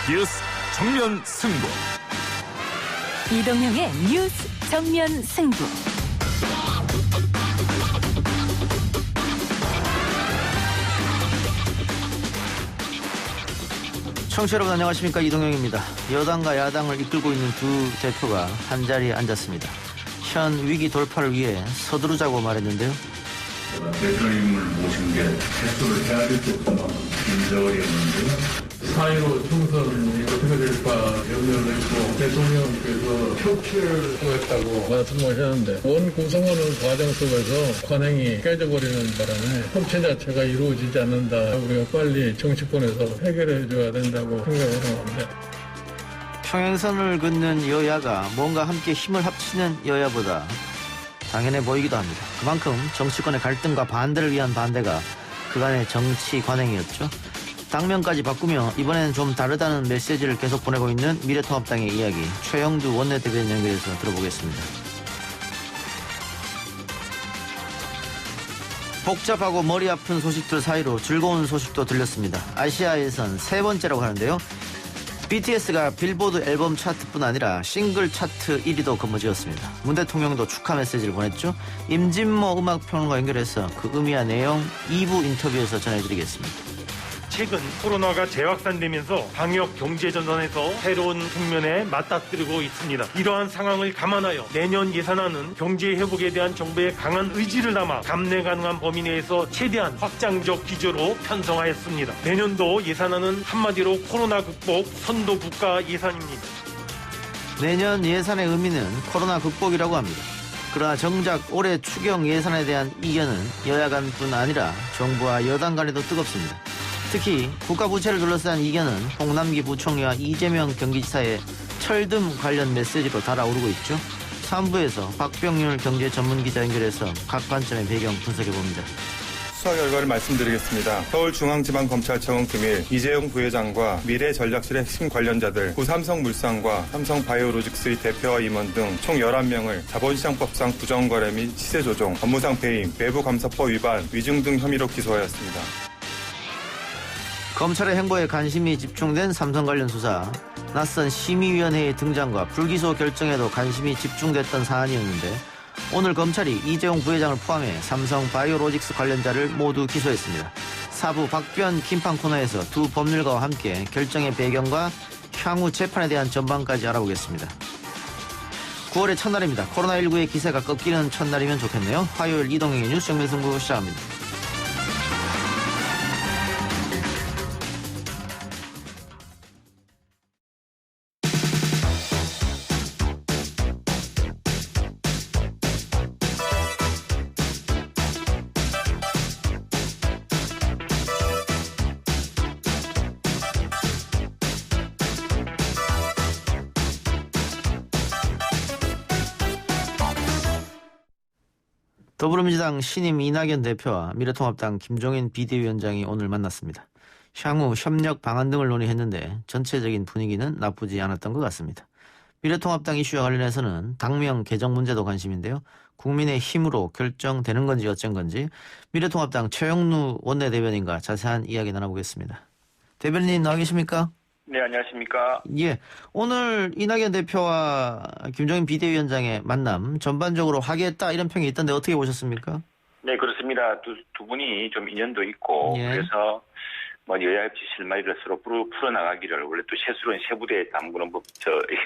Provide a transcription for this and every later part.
뉴스 정면 승부. 이동형의 뉴스 정면 승부. 청취자 여러분 안녕하십니까, 이동형입니다. 여당과 야당을 이끌고 있는 두 대표가 한자리에 앉았습니다. 현 위기 돌파를 위해 서두르자고 말했는데요. 대표님을 모신 게 해소를 해야 될 것만 인정이었는데요. 4.15 총선이 어떻게 될까 염려를 했고 대통령께서 협치를 하겠다고 말씀하셨는데 원 구성하는 과정 속에서 관행이 깨져버리는 바람에 협치 자체가 이루어지지 않는다. 우리가 빨리 정치권에서 해결해 줘야 된다고 생각하는 겁니다. 평행선을 긋는 여야가 뭔가 함께 힘을 합치는 여야보다 당연해 보이기도 합니다. 그만큼 정치권의 갈등과 반대를 위한 반대가 그간의 정치 관행이었죠. 당면까지 바꾸며 이번에는 좀 다르다는 메시지를 계속 보내고 있는 미래통합당의 이야기, 최영두 원내대변인 연결해서 들어보겠습니다. 복잡하고 머리 아픈 소식들 사이로 즐거운 소식도 들렸습니다. 아시아에선 세 번째라고 하는데요. BTS가 빌보드 앨범 차트뿐 아니라 싱글 차트 1위도 거머쥐었습니다. 문 대통령도 축하 메시지를 보냈죠. 임진모 음악평론가 연결해서 그 의미와 내용 2부 인터뷰에서 전해드리겠습니다. 최근 코로나가 재확산되면서 방역 경제 전선에서 새로운 국면에 맞닥뜨리고 있습니다. 이러한 상황을 감안하여 내년 예산안은 경제 회복에 대한 정부의 강한 의지를 담아 감내 가능한 범위 내에서 최대한 확장적 기조로 편성하였습니다. 내년도 예산안은 한마디로 코로나 극복 선도 국가 예산입니다. 내년 예산의 의미는 코로나 극복이라고 합니다. 그러나 정작 올해 추경 예산에 대한 이견은 여야 간뿐 아니라 정부와 여당 간에도 뜨겁습니다. 특히 국가부채를 둘러싼 이견은 홍남기 부총리와 이재명 경기지사의 철듭 관련 메시지로 달아오르고 있죠. 3부에서 박병률 경제전문기자 연결해서 각 관점의 배경 분석해봅니다. 수사 결과를 말씀드리겠습니다. 서울중앙지방검찰청은 금일 이재용 부회장과 미래전략실의 핵심 관련자들, 구삼성물산과 삼성바이오로직스의 대표와 임원 등 총 11명을 자본시장법상 부정거래 및 시세조종, 업무상 배임, 외부감사법 위반, 위증 등 혐의로 기소하였습니다. 검찰의 행보에 관심이 집중된 삼성 관련 수사, 낯선 심의위원회의 등장과 불기소 결정에도 관심이 집중됐던 사안이었는데 오늘 검찰이 이재용 부회장을 포함해 삼성 바이오로직스 관련자를 모두 기소했습니다. 4부 박변 김판 코너에서 두 법률가와 함께 결정의 배경과 향후 재판에 대한 전망까지 알아보겠습니다. 9월의 첫날입니다. 코로나19의 기세가 꺾이는 첫날이면 좋겠네요. 화요일 이동형의 뉴스 정면 승부 시작합니다. 더불어민주당 신임 이낙연 대표와 미래통합당 김종인 비대위원장이 오늘 만났습니다. 향후 협력 방안 등을 논의했는데 전체적인 분위기는 나쁘지 않았던 것 같습니다. 미래통합당 이슈와 관련해서는 당명 개정 문제도 관심인데요. 국민의 힘으로 결정되는 건지 어쩐 건지 미래통합당 최영두 원내대변인과 자세한 이야기 나눠보겠습니다. 대변인님 나와 계십니까? 네, 안녕하십니까. 예, 오늘 이낙연 대표와 김종인 비대위원장의 만남 전반적으로 화기했다 이런 평이 있던데 어떻게 보셨습니까? 네, 그렇습니다. 두 분이 좀 인연도 있고 예. 그래서 여야 협치 실마리를 서로 풀어나가기를 원래 또 세술은 세부대에 담그는 법,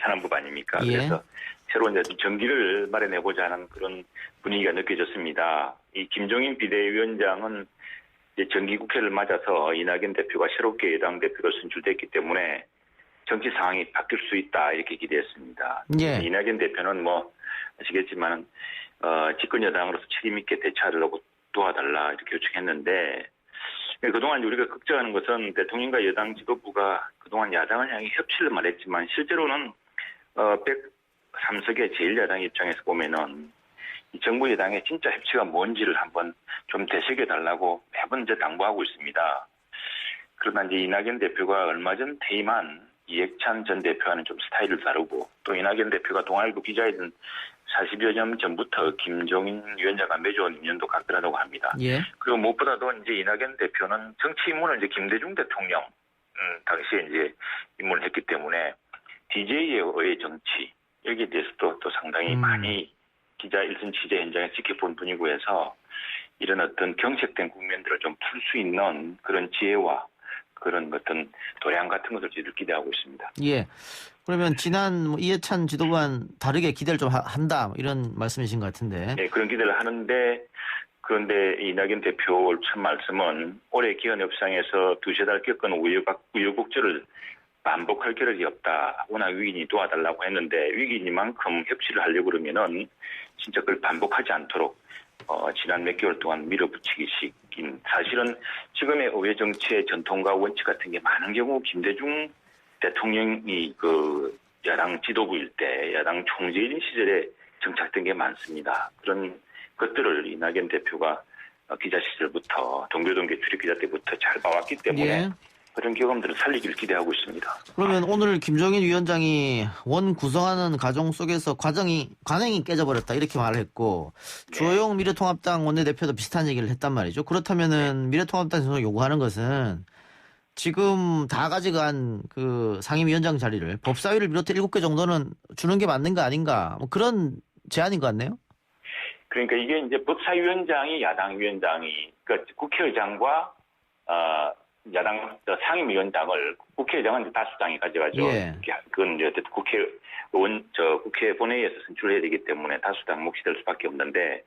하는 법 아닙니까? 예. 그래서 새로운 전기를 마련해보자 하는 그런 분위기가 느껴졌습니다. 이 김종인 비대위원장은 정기국회를 맞아서 이낙연 대표가 새롭게 여당 대표로 선출됐기 때문에 정치 상황이 바뀔 수 있다 이렇게 기대했습니다. 예. 이낙연 대표는 아시겠지만 집권 여당으로서 책임 있게 대처하려고 도와달라 이렇게 요청했는데 그동안 우리가 걱정하는 것은 대통령과 여당 지도부가 그동안 야당을 향해 협치를 말했지만 실제로는 103석의 제1야당 입장에서 보면은 이 정부 여당의 진짜 협치가 뭔지를 한번 좀 되새겨달라고 매번 이제 당부하고 있습니다. 그러나 이제 이낙연 대표가 얼마 전 퇴임한 이해찬 전 대표와는 좀 스타일을 다르고 또 이낙연 대표가 동아일보 기자회견 40여 년 전부터 김종인 위원장과 맺어온 인연도 각별하다고 합니다. 예. 그리고 무엇보다도 이제 이낙연 대표는 정치 인문을 이제 김대중 대통령 당시에 이제 입문을 했기 때문에 DJ의 의회 정치 여기에 대해서도 또 상당히 많이 기자 일선 취재 현장에 지켜본 분이고 해서 이런 어떤 경색된 국면들을 좀 풀 수 있는 그런 지혜와 그런 어떤 도량 같은 것을 저희들 기대하고 있습니다. 예. 그러면 지난 이해찬 지도부와는 다르게 기대를 좀 한다 이런 말씀이신 것 같은데. 네, 그런 기대를 하는데 그런데 이낙연 대표 첫 말씀은 올해 기원 협상에서 두세 달 겪은 우여곡절을 반복할 겨를이 없다. 워낙 위기인이 도와달라고 했는데 위기인만큼 협치를 하려고 그러면은 진짜 그걸 반복하지 않도록 지난 몇 개월 동안 밀어붙이기식인 사실은 지금의 의회 정치의 전통과 원칙 같은 게 많은 경우 김대중 대통령이 그 야당 지도부일 때 야당 총재인 시절에 정착된 게 많습니다. 그런 것들을 이낙연 대표가 기자 시절부터 동교동계 출입 기자 때부터 잘 봐왔기 때문에 예. 그런 경험들을 살리기를 기대하고 있습니다. 그러면 오늘 김종인 위원장이 원 구성하는 과정 속에서 관행이 깨져버렸다 이렇게 말을 했고 주호영 미래통합당 원내대표도 비슷한 얘기를 했단 말이죠. 그렇다면은 미래통합당에서 요구하는 것은 지금 다 가져간 그 상임위원장 자리를 법사위를 비롯해 7개 정도는 주는 게 맞는 거 아닌가 뭐 그런 제안인 것 같네요. 그러니까 이게 이제 법사위원장이 야당 위원장이 그러니까 국회의장과 야당 상임위원장을 국회의장은 이제 다수당이 가져가죠. 예. 그건 이제 국회 본회의에서 선출해야 되기 때문에 다수당 몫이 될 수밖에 없는데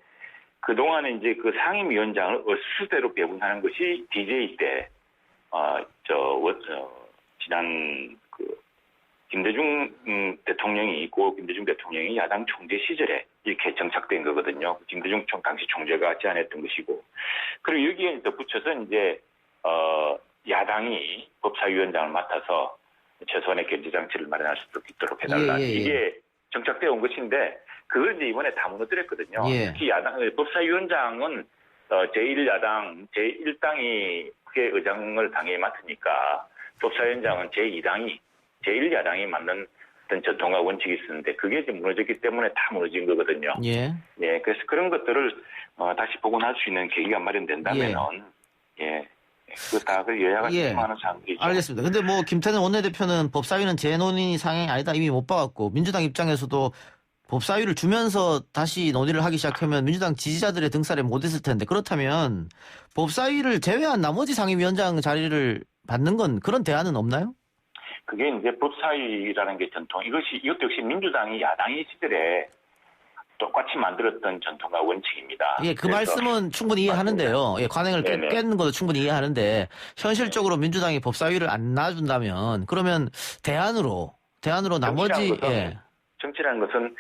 그 동안에 이제 그 상임위원장을 수대로 배분하는 것이 DJ 때 지난 김대중 대통령이 고 김대중 대통령이 야당 총재 시절에 이렇게 정착된 거거든요. 김대중 당시 총재가 제안했던 것이고 그리고 여기에 붙여서 이제 야당이 법사위원장을 맡아서 최소한의 견제장치를 마련할 수 있도록 해달라. 예. 이게 정착되어 온 것인데 그걸 이제 이번에 다 무너뜨렸거든요. 예. 특히 법사위원장은 제1야당, 제1당이 국회의장을 당연히 맡으니까 법사위원장은 제1야당이 맡는 어떤 전통과 원칙이 있었는데 그게 이제 무너졌기 때문에 다 무너진 거거든요. 예. 예, 그래서 그런 것들을 다시 복원할 수 있는 계기가 마련된다면은 그 여야가 희망하는 사항들이죠. 알겠습니다. 근데 뭐 김태년 원내대표는 법사위는 재논의 상황이 아니다 이미 못 봐왔고 민주당 입장에서도 법사위를 주면서 다시 논의를 하기 시작하면 민주당 지지자들의 등살에 못했을 텐데 그렇다면 법사위를 제외한 나머지 상임위원장 자리를 받는 건 그런 대안은 없나요? 그게 이제 법사위라는 게 전통 이것도 역시 민주당이 야당의 시절에 똑같이 만들었던 전통과 원칙입니다. 예, 그 말씀은 충분히 이해하는데요. 예, 관행을 깨는 것도 충분히 이해하는데 현실적으로 민주당이 법사위를 안 놔준다면 그러면 대안으로 나머지 정치라는 것은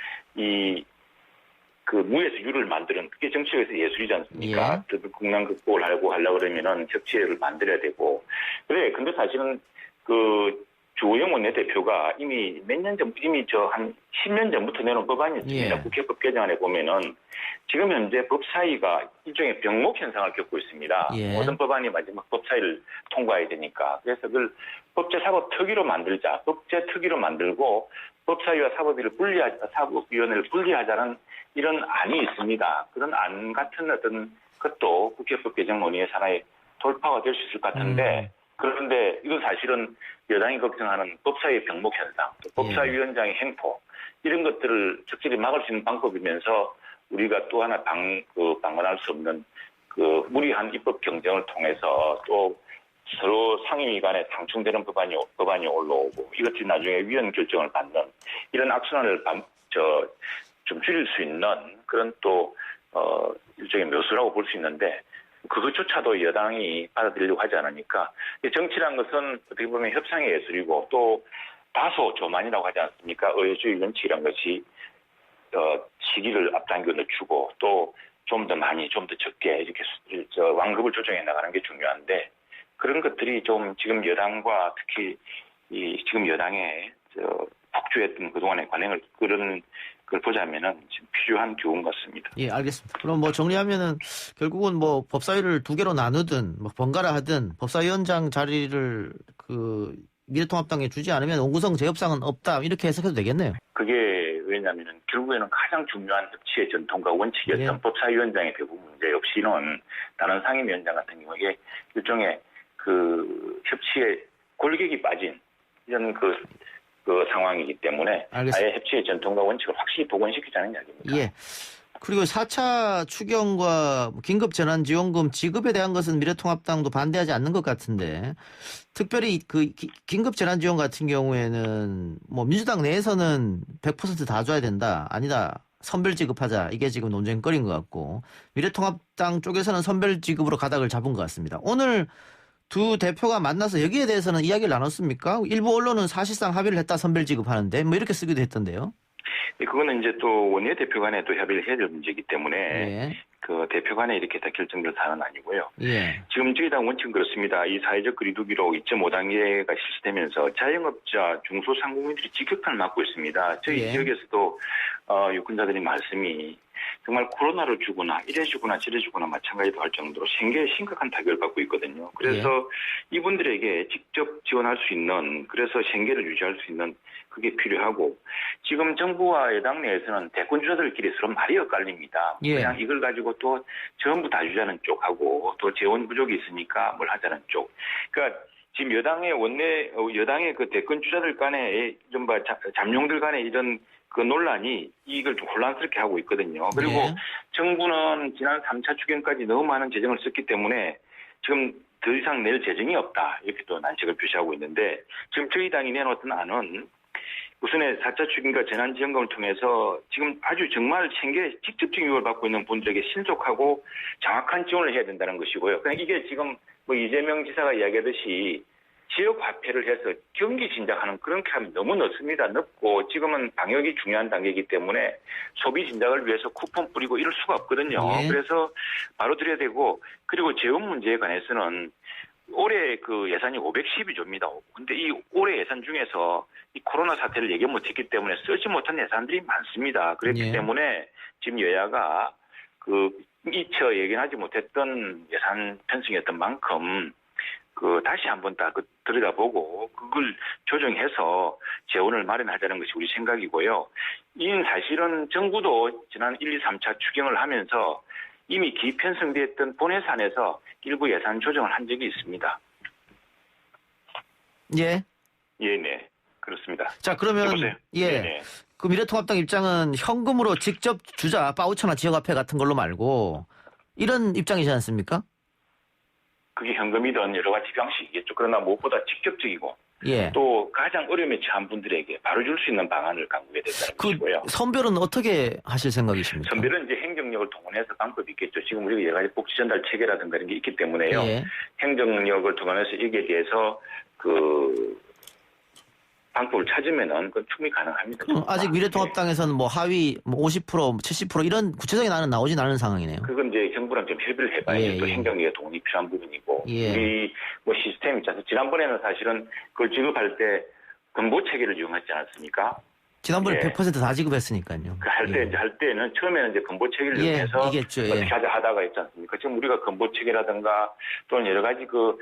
그 무에서 유를 만드는 그게 정치에서 예술이지 않습니까? 국난 극복을 하려고 그러면은 협치를 만들어야 되고 근데 사실은 주호영 원내대표가 이미 한 10년 전부터 내놓은 법안이 있습니다. 예. 국회법 개정안에 보면은 지금 현재 법사위가 일종의 병목 현상을 겪고 있습니다. 예. 모든 법안이 마지막 법사위를 통과해야 되니까. 그래서 그걸 법제사법특위로 만들자. 법제특위로 만들고 법사위와 사법위원회를 분리하자는 이런 안이 있습니다. 그런 안 같은 어떤 것도 국회법 개정 논의의 하나의 돌파가 될 수 있을 것 같은데 그런데 이건 사실은 여당이 걱정하는 법사위의 병목 현상, 또 법사위원장의 행포 이런 것들을 적절히 막을 수 있는 방법이면서 우리가 또 하나 방관할 수 없는 무리한 입법 경쟁을 통해서 또 서로 상임위 간에 상충되는 법안이 올라오고 이것이 나중에 위헌 결정을 받는 이런 악순환을 좀 줄일 수 있는 그런 또 일종의 묘수라고 볼 수 있는데 그것조차도 여당이 받아들이려고 하지 않으니까 정치란 것은 어떻게 보면 협상의 예술이고 또 다소 조만이라고 하지 않습니까? 의회주의 원칙이란 것이 시기를 앞당겨 늦추고 또 좀 더 많이 좀 더 적게 이렇게 완급을 조정해 나가는 게 중요한데 그런 것들이 좀 지금 여당과 특히 지금 여당의 폭주했던 그동안의 관행을 그런 걸 보자면은 지금 필요한 교훈 같습니다. 예, 알겠습니다. 그럼 뭐 정리하면은 결국은 뭐 법사위를 2개로 나누든 뭐 번갈아 하든 법사위원장 자리를 미래통합당에 주지 않으면 원구성 재협상은 없다 이렇게 해석해도 되겠네요. 그게 왜냐하면은 결국에는 가장 중요한 협치의 전통과 원칙이었던 법사위원장의 배분 문제 없이는 다른 상임위원장 같은 경우에 일종의 협치의 골격이 빠진 이런 그 상황이기 때문에 알겠습니다. 아예 협치의 전통과 원칙을 확실히 복원시키자는 이야기입니다. 예. 그리고 4차 추경과 긴급재난지원금 지급에 대한 것은 미래통합당도 반대하지 않는 것 같은데 특별히 그 긴급재난지원 같은 경우에는 뭐 민주당 내에서는 100% 다 줘야 된다. 아니다. 선별 지급하자. 이게 지금 논쟁거리인 것 같고 미래통합당 쪽에서는 선별 지급으로 가닥을 잡은 것 같습니다. 오늘 두 대표가 만나서 여기에 대해서는 이야기를 나눴습니까? 일부 언론은 사실상 합의를 했다 선별 지급하는데 뭐 이렇게 쓰기도 했던데요. 네, 그거는 이제 또 원내대표 간에 또 협의를 해야 될 문제이기 때문에 예. 그 대표 간에 이렇게 다 결정될 사안은 아니고요. 예. 지금 저희 당 원칙은 그렇습니다. 이 사회적 거리두기로 2.5단계가 실시되면서 자영업자, 중소상공인들이 직격탄을 맞고 있습니다. 저희 예. 지역에서도 유권자들의 말씀이 정말 코로나로 죽거나 이래 죽거나 저래 죽거나 마찬가지로 할 정도로 생계에 심각한 타격을 받고 있거든요. 그래서 이분들에게 직접 지원할 수 있는 그래서 생계를 유지할 수 있는 그게 필요하고 지금 정부와 여당 내에서는 대권 주자들끼리 서로 말이 엇갈립니다. 예. 그냥 이걸 가지고 또 전부 다 주자는 쪽하고 또 재원 부족이 있으니까 뭘 하자는 쪽. 그러니까 지금 여당의 그 대권 주자들 간에 좀 잠룡들 간에 이런 그 논란이 이걸 좀 혼란스럽게 하고 있거든요. 그리고 예. 정부는 지난 3차 추경까지 너무 많은 재정을 썼기 때문에 지금 더 이상 낼 재정이 없다. 이렇게 또 난색을 표시하고 있는데 지금 저희 당이 내놓았던 안은 우선에 4차 추경과 재난지원금을 통해서 지금 아주 정말 생계에 직접적인 유혹을 받고 있는 분들에게 신속하고 정확한 지원을 해야 된다는 것이고요. 그냥 이게 지금 뭐 이재명 지사가 이야기하듯이 지역 화폐를 해서 경기 진작하는 그렇게 하면 너무 늦습니다. 늦고 지금은 방역이 중요한 단계이기 때문에 소비 진작을 위해서 쿠폰 뿌리고 이럴 수가 없거든요. 예. 그래서 바로 드려야 되고 그리고 재원 문제에 관해서는 올해 그 예산이 512조입니다. 근데 이 올해 예산 중에서 이 코로나 사태를 예견 못했기 때문에 쓰지 못한 예산들이 많습니다. 그렇기 예. 때문에 지금 여야가 그 미처 예견하지 못했던 예산 편성이었던 만큼 그 다시 한번 다 들여다보고 그걸 조정해서 재원을 마련하자는 것이 우리 생각이고요. 이는 사실은 정부도 지난 1, 2, 3차 추경을 하면서 이미 기편성되었던 본예산에서 일부 예산 조정을 한 적이 있습니다. 예. 예, 네. 그렇습니다. 자, 그러면 여보세요? 예. 네네. 그 미래통합당 입장은 현금으로 직접 주자 바우처나 지역화폐 같은 걸로 말고 이런 입장이지 않습니까? 그게 현금이든 여러 가지 방식이겠죠. 그러나 무엇보다 직접적이고 예. 또 가장 어려움에 처한 분들에게 바로 줄 수 있는 방안을 강구해야 된다는 그 것이고요. 선별은 어떻게 하실 생각이십니까? 선별은 이제 행정력을 동원해서 방법이 있겠죠. 지금 우리가 여러 가지 복지 전달 체계라든가 이런 게 있기 때문에요. 예. 행정력을 동원해서 여기에 대해서 그 방법을 찾으면은 그 충분히 가능합니다. 그럼 아직 미래통합당에서는 뭐 하위 뭐 50%, 70% 이런 구체적인 안은 나오진 않은 상황이네요. 그건 이제 정부랑 좀 협의를 해봐야죠. 예, 또 예. 행정력의 도움이 필요한 부분이고 예. 우리 뭐 시스템 있잖아요. 지난번에는 사실은 그걸 지급할 때 건보 체계를 이용하지 않았습니까? 지난번에 예. 100%다 지급했으니까요. 그 할 때 예. 이제 할 때는 처음에는 이제 건보 체계를 예, 이용해서 이겠죠, 예. 어떻게 하다가 있지 않습니까? 지금 우리가 건보 체계라든가 또는 여러 가지 그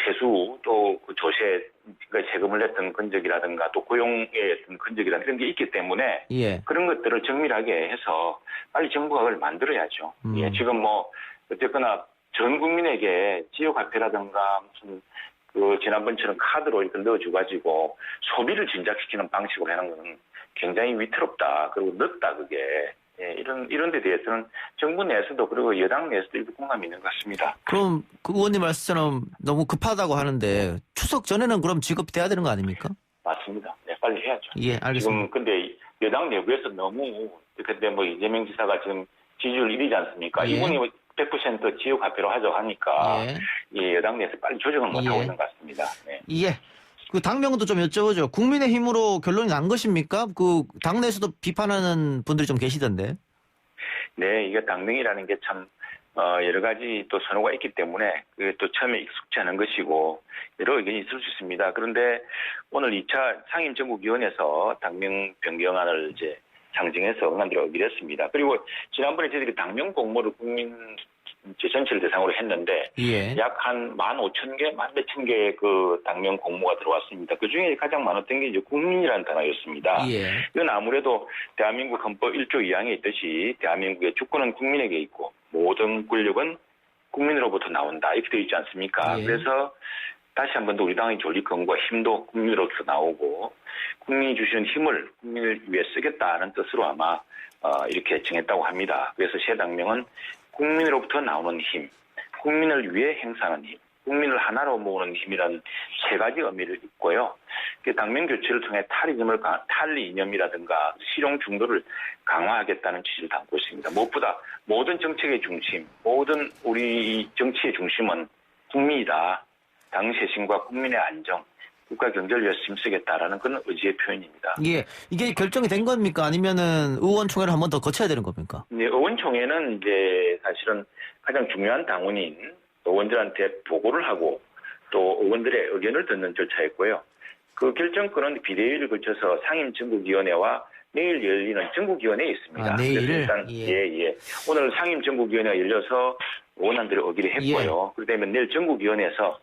세수 또 그 조세 그러니까 세금을 냈던 건적이라든가 또 고용의 어떤 건적이라든가 이런 게 있기 때문에 예. 그런 것들을 정밀하게 해서 빨리 정부가 그걸 만들어야죠. 예, 지금 뭐 어쨌거나 전 국민에게 지역화폐라든가 무슨 그 지난번처럼 카드로 이렇게 넣어줘 가지고 소비를 진작시키는 방식으로 하는 거는 굉장히 위태롭다. 그리고 늦다 그게. 예, 이런 데 대해서는 정부 내에서도 그리고 여당 내에서도 일부 공감이 있는 것 같습니다. 그럼 그 의원님 말씀처럼 너무 급하다고 하는데 추석 전에는 그럼 지급돼야 되는 거 아닙니까? 맞습니다. 네, 빨리 해야죠. 예, 알겠습니다. 지금 근데 여당 내부에서 너무 근데 뭐 이재명 지사가 지금 지지율 1위지 않습니까? 예. 이분이 100% 지역화폐로 하자고 하니까 예. 예, 여당 내에서 빨리 조정을 못하고 예. 있는 것 같습니다. 네. 예. 그 당명도 좀 여쭤보죠. 국민의힘으로 결론이 난 것입니까? 그 당내에서도 비판하는 분들이 좀 계시던데. 네, 이게 당명이라는 게 참 여러 가지 또 선호가 있기 때문에 그게 또 처음에 익숙지 않은 것이고 여러 의견이 있을 수 있습니다. 그런데 오늘 2차 상임정국위원회에서 당명 변경안을 이제 상정해서 응안들을 얻기로 했습니다. 그리고 지난번에 저희들이 당명 공모를 국민 전체를 대상으로 했는데 예. 약 한 15,000개, 14,000개의 그 당명 공모가 들어왔습니다. 그중에 가장 많았던 게 이제 국민이라는 단어였습니다. 예. 이건 아무래도 대한민국 헌법 1조 2항에 있듯이 대한민국의 주권은 국민에게 있고 모든 권력은 국민으로부터 나온다. 이렇게 되어 있지 않습니까? 예. 그래서 다시 한 번 더 우리 당의 존립감과 힘도 국민으로부터 나오고 국민이 주시는 힘을 국민을 위해 쓰겠다는 뜻으로 아마 이렇게 정했다고 합니다. 그래서 새 당명은 국민으로부터 나오는 힘, 국민을 위해 행사하는 힘, 국민을 하나로 모으는 힘이라는 세 가지 의미를 있고요. 당명 교체를 통해 탈리 이념이라든가 실용 중도를 강화하겠다는 취지를 담고 있습니다. 무엇보다 모든 정책의 중심, 모든 우리 정치의 중심은 국민이다. 당 쇄신과 국민의 안정, 국가 경제를 위해서 힘쓰겠다라는 그런 의지의 표현입니다. 예, 이게 결정이 된 겁니까? 아니면은 의원총회를 한 번 더 거쳐야 되는 겁니까? 네, 의원총회는 이제 사실은 가장 중요한 당원인 의원들한테 보고를 하고 또 의원들의 의견을 듣는 절차였고요. 그 결정권은 비대위를 거쳐서 상임전국위원회와 내일 열리는 전국위원회에 있습니다. 내일? 그래서 일단 예. 오늘 상임전국위원회가 열려서 의원들이 의결을 했고요. 그러면 내일 전국위원회에서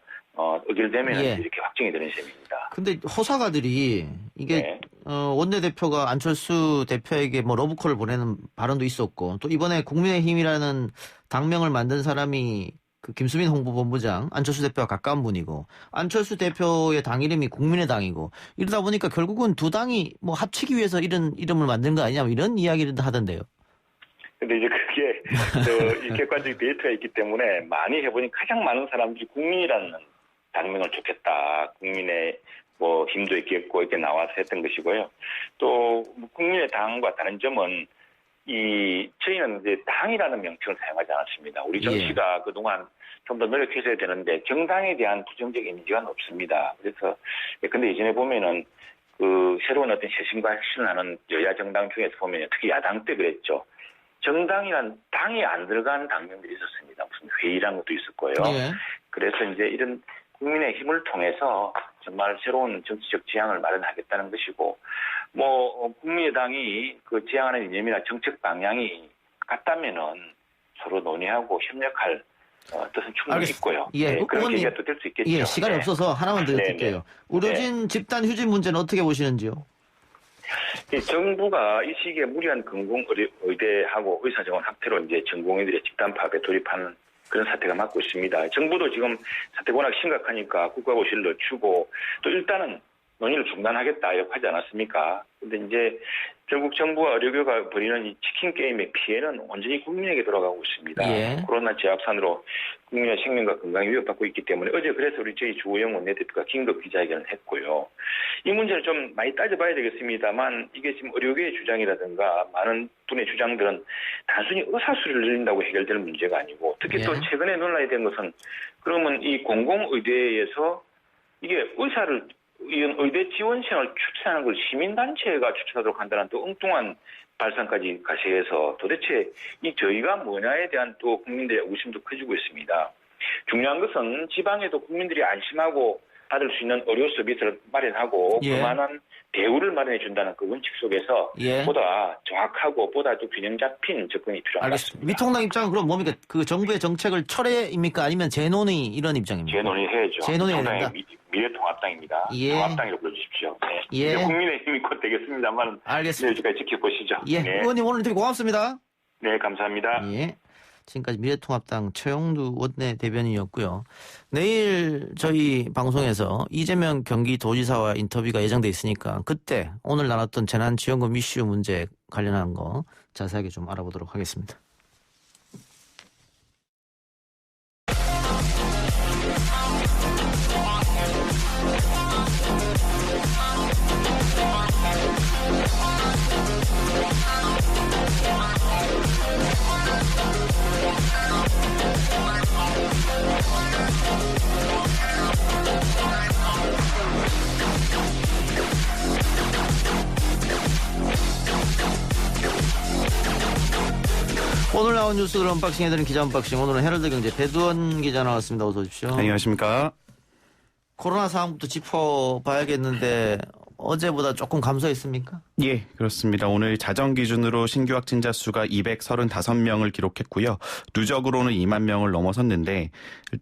의결되면 이렇게 확정이 되는 셈입니다. 근데 호사가들이 이게 원내대표가 안철수 대표에게 뭐 러브콜을 보내는 발언도 있었고 또 이번에 국민의힘이라는 당명을 만든 사람이 그 김수민 홍보본부장, 안철수 대표와 가까운 분이고 안철수 대표의 당 이름이 국민의당이고 이러다 보니까 결국은 두 당이 뭐 합치기 위해서 이런 이름을 만든 거 아니냐 이런 이야기를 하던데요. 근데 이제 그게 이 객관적 데이터가 있기 때문에 많이 해보니 가장 많은 사람들이 국민이라는 당명을 좋겠다. 국민의 뭐 힘도 있겠고 이렇게 나와서 했던 것이고요. 또 국민의 당과 다른 점은 저희는 이제 당이라는 명칭을 사용하지 않았습니다. 우리 정치가 그동안 좀 더 노력해서야 되는데 정당에 대한 부정적 이미지가 없습니다. 그래서 근데 이전에 보면은 그 새로운 어떤 쇄신과 혁신을 하는 여야 정당 중에서 보면 특히 야당 때 그랬죠. 정당이란 당이 안 들어간 당명들이 있었습니다. 무슨 회의란 것도 있었고요. 그래서 이제 이런 국민의 힘을 통해서 정말 새로운 정치적 지향을 마련하겠다는 것이고, 국민의당이 그 지향하는 이념이나 정책 방향이 같다면은 서로 논의하고 협력할 뜻은 충분히 있고요. 그런 계기가 또 될 수 있겠죠. 시간이 없어서 하나만 더 여쭐게요. 의료진 집단 휴진 문제는 어떻게 보시는지요? 정부가 이 시기에 무리한 공공의대하고 의사정원 확대로 이제 전공의들의 집단 파업에 돌입하는 그런 사태가 맞고 있습니다. 정부도 지금 사태가 워낙 심각하니까 국가고시를 늦추고 또 일단은 논의를 중단하겠다 이렇게 하지 않았습니까? 근데 이제 결국 정부와 의료계가 벌이는 이 치킨 게임의 피해는 온전히 국민에게 돌아가고 있습니다. 코로나 재확산으로 국민의 생명과 건강이 위협받고 있기 때문에 어제 그래서 저희 주호영 원내대표가 긴급 기자회견을 했고요. 이 문제를 좀 많이 따져봐야 되겠습니다만 이게 지금 의료계의 주장이라든가 많은 분의 주장들은 단순히 의사수를 늘린다고 해결될 문제가 아니고 특히 또 최근에 논란이 된 것은 그러면 이 공공의대에서 이게 의대 지원생을 추천하는 걸 시민단체가 추천하도록 한다는 또 엉뚱한 발상까지 가세해서 도대체 이 저희가 뭐냐에 대한 또 국민들의 의심도 커지고 있습니다. 중요한 것은 지방에도 국민들이 안심하고 받을 수 있는 의료 서비스를 마련하고 그만한 대우를 마련해 준다는 그 원칙 속에서 보다 정확하고 보다 또 균형 잡힌 접근이 필요한 것 같습니다. 미통당 입장은 그럼 뭡니까? 그 정부의 정책을 철회입니까? 아니면 재논의 이런 입장입니까? 재논의해야죠. 재논의해야 된다. 미래통합당입니다. 통합당이라고 불러주십시오. 국민의힘이 곧 되겠습니다만 내일까지 지켜보시죠. 의원님 오늘 되게 고맙습니다. 네, 감사합니다. 지금까지 미래통합당 최영두 원내대변인이었고요. 내일 저희 방송에서 이재명 경기도지사와 인터뷰가 예정돼 있으니까 그때 오늘 나눴던 재난지원금 이슈 문제 관련한 거 자세하게 좀 알아보도록 하겠습니다. 오늘 나온 뉴스를 언박싱해드린 기자 언박싱. 오늘은 헤럴드경제 배두원 기자 나왔습니다. 어서 오십시오. 안녕하십니까. 코로나 상황부터 짚어봐야겠는데 어제보다 조금 감소했습니까? 예, 그렇습니다. 오늘 자정 기준으로 신규 확진자 수가 235명을 기록했고요. 누적으로는 2만 명을 넘어섰는데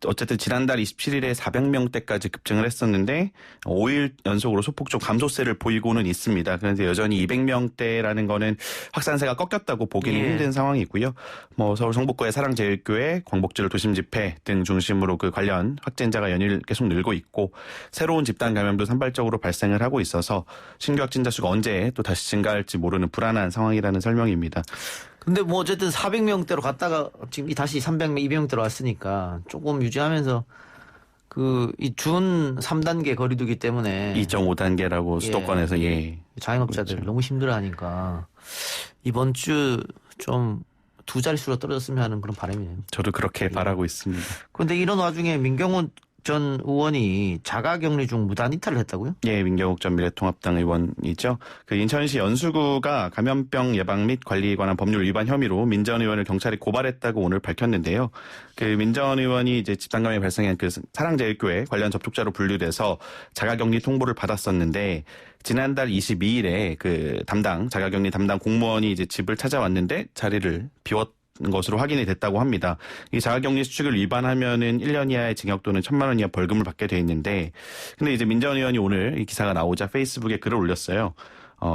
어쨌든 지난달 27일에 400명대까지 급증을 했었는데 5일 연속으로 소폭적 감소세를 보이고는 있습니다. 그런데 여전히 200명대라는 거는 확산세가 꺾였다고 보기는 힘든 상황이고요. 뭐 서울 성북구의 사랑제일교회, 광복절 도심집회 등 중심으로 그 관련 확진자가 연일 계속 늘고 있고 새로운 집단 감염도 산발적으로 발생을 하고 있어서 신규 확진자 수가 언제 또 다시 증가할지 모르는 불안한 상황이라는 설명입니다. 근데 뭐 어쨌든 400명대로 갔다가 지금 다시 300명, 200명대로 왔으니까 조금 유지하면서 이 준 3단계 거리두기 때문에 2.5단계라고 수도권에서 자영업자들 그렇죠. 너무 힘들어하니까 이번 주 좀 두 자릿수로 떨어졌으면 하는 그런 바람이네요. 저도 그렇게 바라고 있습니다. 그런데 이런 와중에 민경훈 전 의원이 자가격리 중 무단 이탈을 했다고요? 예, 민경욱 전 미래통합당 의원이죠. 그 인천시 연수구가 감염병 예방 및 관리에 관한 법률 위반 혐의로 민 전 의원을 경찰이 고발했다고 오늘 밝혔는데요. 그 민 전 의원이 이제 집단감염이 발생한 그 사랑제일교회 관련 접촉자로 분류돼서 자가격리 통보를 받았었는데 지난달 22일에 그 자가격리 담당 공무원이 이제 집을 찾아왔는데 자리를 비웠 것으로 확인이 됐다고 합니다. 이 자가격리 수칙을 위반하면은 1년 이하의 징역 또는 1,000만 원 이하 벌금을 받게 돼 있는데, 근데 이제 민 전 의원이 오늘 이 기사가 나오자 페이스북에 글을 올렸어요.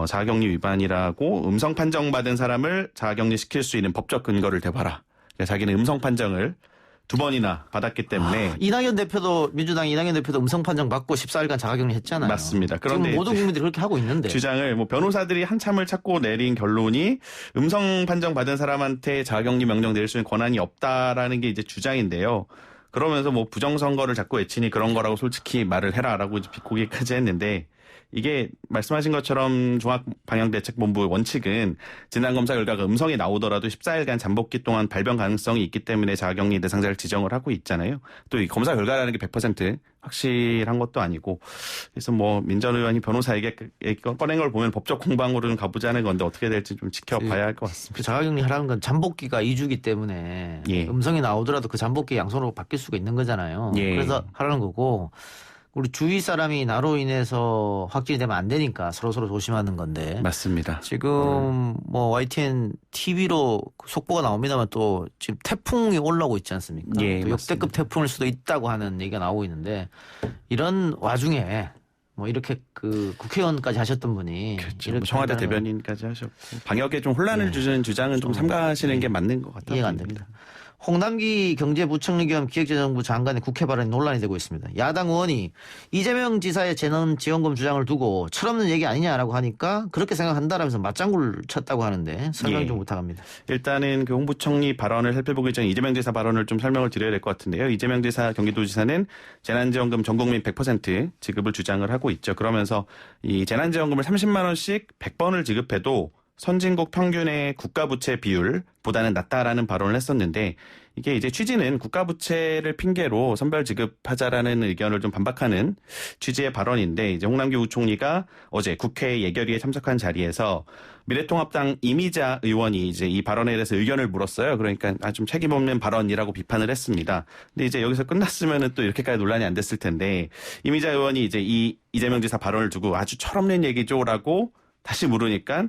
자가격리 위반이라고 음성 판정받은 사람을 자가격리 시킬 수 있는 법적 근거를 대봐라. 그러니까 자기는 음성 판정을 2번이나 받았기 때문에 이낙연 대표도 민주당 이낙연 대표도 음성 판정 받고 14일간 자가격리 했잖아요. 맞습니다. 그런데 지금 모든 국민들이 그렇게 하고 있는데 주장을 뭐 변호사들이 한참을 찾고 내린 결론이 음성 판정 받은 사람한테 자가격리 명령 내릴 수 있는 권한이 없다라는 게 이제 주장인데요. 그러면서 뭐 부정선거를 자꾸 외치니 그런 거라고 솔직히 말을 해라라고 비꼬기까지 했는데 이게 말씀하신 것처럼 종합방역대책본부 원칙은 진단검사 결과가 음성이 나오더라도 14일간 잠복기 동안 발병 가능성이 있기 때문에 자가격리 대상자를 지정을 하고 있잖아요. 또 이 검사 결과라는 게 100% 확실한 것도 아니고 그래서 뭐 민 전 의원이 변호사에게 꺼낸 걸 보면 법적 공방으로는 가보자는 건데 어떻게 될지 좀 지켜봐야 할 것 같습니다. 그 자가격리 하라는 건 잠복기가 2주기 때문에 음성이 나오더라도 그 잠복기 양손으로 바뀔 수가 있는 거잖아요. 그래서 하라는 거고 우리 주위 사람이 나로 인해서 확진이 되면 안 되니까 서로 조심하는 건데. 맞습니다. 지금 뭐 YTN TV로 속보가 나옵니다만 또 지금 태풍이 올라오고 있지 않습니까? 또 역대급 태풍일 수도 있다고 하는 얘기가 나오고 있는데 이런 와중에 뭐 이렇게 그 국회의원까지 하셨던 분이 그렇죠. 뭐 청와대 대변인까지 하셨고 방역에 좀 혼란을 주는 주장은 좀 삼가하시는 게 맞는 것 같아요. 이해가 안 됩니다. 홍남기 경제부총리 겸 기획재정부 장관의 국회 발언이 논란이 되고 있습니다. 야당 의원이 이재명 지사의 재난 지원금 주장을 두고 철없는 얘기 아니냐라고 하니까 그렇게 생각한다라면서 맞장구를 쳤다고 하는데 설명 좀 부탁합니다. 일단은 그 홍부총리 발언을 살펴보기 전에 이재명 지사 발언을 좀 설명을 드려야 될 것 같은데요. 이재명 지사 경기도지사는 재난지원금 전 국민 100% 지급을 주장을 하고 있죠. 그러면서 이 재난지원금을 30만 원씩 100번을 지급해도 선진국 평균의 국가부채 비율보다는 낫다라는 발언을 했었는데 이게 이제 취지는 국가부채를 핑계로 선별 지급하자라는 의견을 좀 반박하는 취지의 발언인데 이제 홍남기 부총리가 어제 국회 예결위에 참석한 자리에서 미래통합당 이미자 의원이 이제 이 발언에 대해서 의견을 물었어요. 그러니까 좀 책임 없는 발언이라고 비판을 했습니다. 근데 이제 여기서 끝났으면은 또 이렇게까지 논란이 안 됐을 텐데 이미자 의원이 이제 이 이재명 지사 발언을 두고 아주 철없는 얘기죠라고 다시 물으니까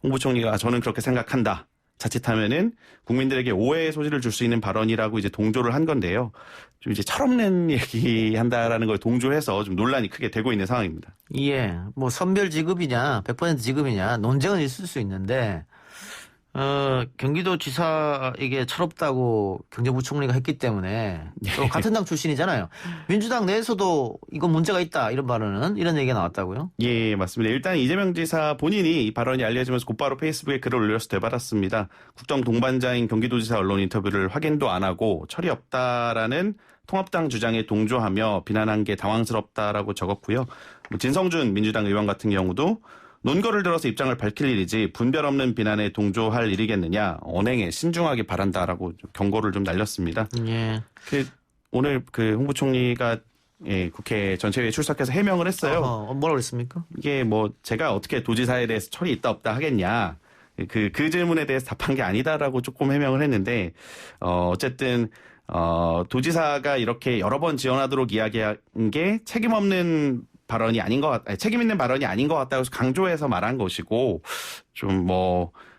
홍 부총리가 저는 그렇게 생각한다. 자칫하면은 국민들에게 오해의 소지를 줄 수 있는 발언이라고 이제 동조를 한 건데요. 좀 이제 철없는 얘기한다라는 걸 동조해서 좀 논란이 크게 되고 있는 상황입니다. 예, 뭐 선별 지급이냐 100% 지급이냐 논쟁은 있을 수 있는데 경기도지사에게 철없다고 경제부총리가 했기 때문에 또 같은 당 출신이잖아요. 민주당 내에서도 이건 문제가 있다 이런 발언은 이런 얘기가 나왔다고요? 예, 맞습니다. 일단 이재명 지사 본인이 이 발언이 알려지면서 곧바로 페이스북에 글을 올려서 되받았습니다. 국정 동반자인 경기도지사 언론 인터뷰를 확인도 안 하고 철이 없다라는 통합당 주장에 동조하며 비난한 게 당황스럽다라고 적었고요. 진성준 민주당 의원 같은 경우도 논거를 들어서 입장을 밝힐 일이지 분별 없는 비난에 동조할 일이겠느냐. 언행에 신중하게 바란다라고 경고를 좀 날렸습니다. 예. 오늘 홍 부총리가 국회 전체회의에 출석해서 해명을 했어요. 뭐라고 그랬습니까? 이게 뭐 제가 어떻게 도지사에 대해서 철이 있다 없다 하겠냐. 그 질문에 대해서 답한 게 아니다라고 조금 해명을 했는데 어쨌든 도지사가 이렇게 여러 번 지원하도록 이야기한 게 책임 없는 발언이 아닌 책임 있는 발언이 아닌 것 같다고 해서 강조해서 말한 것이고 좀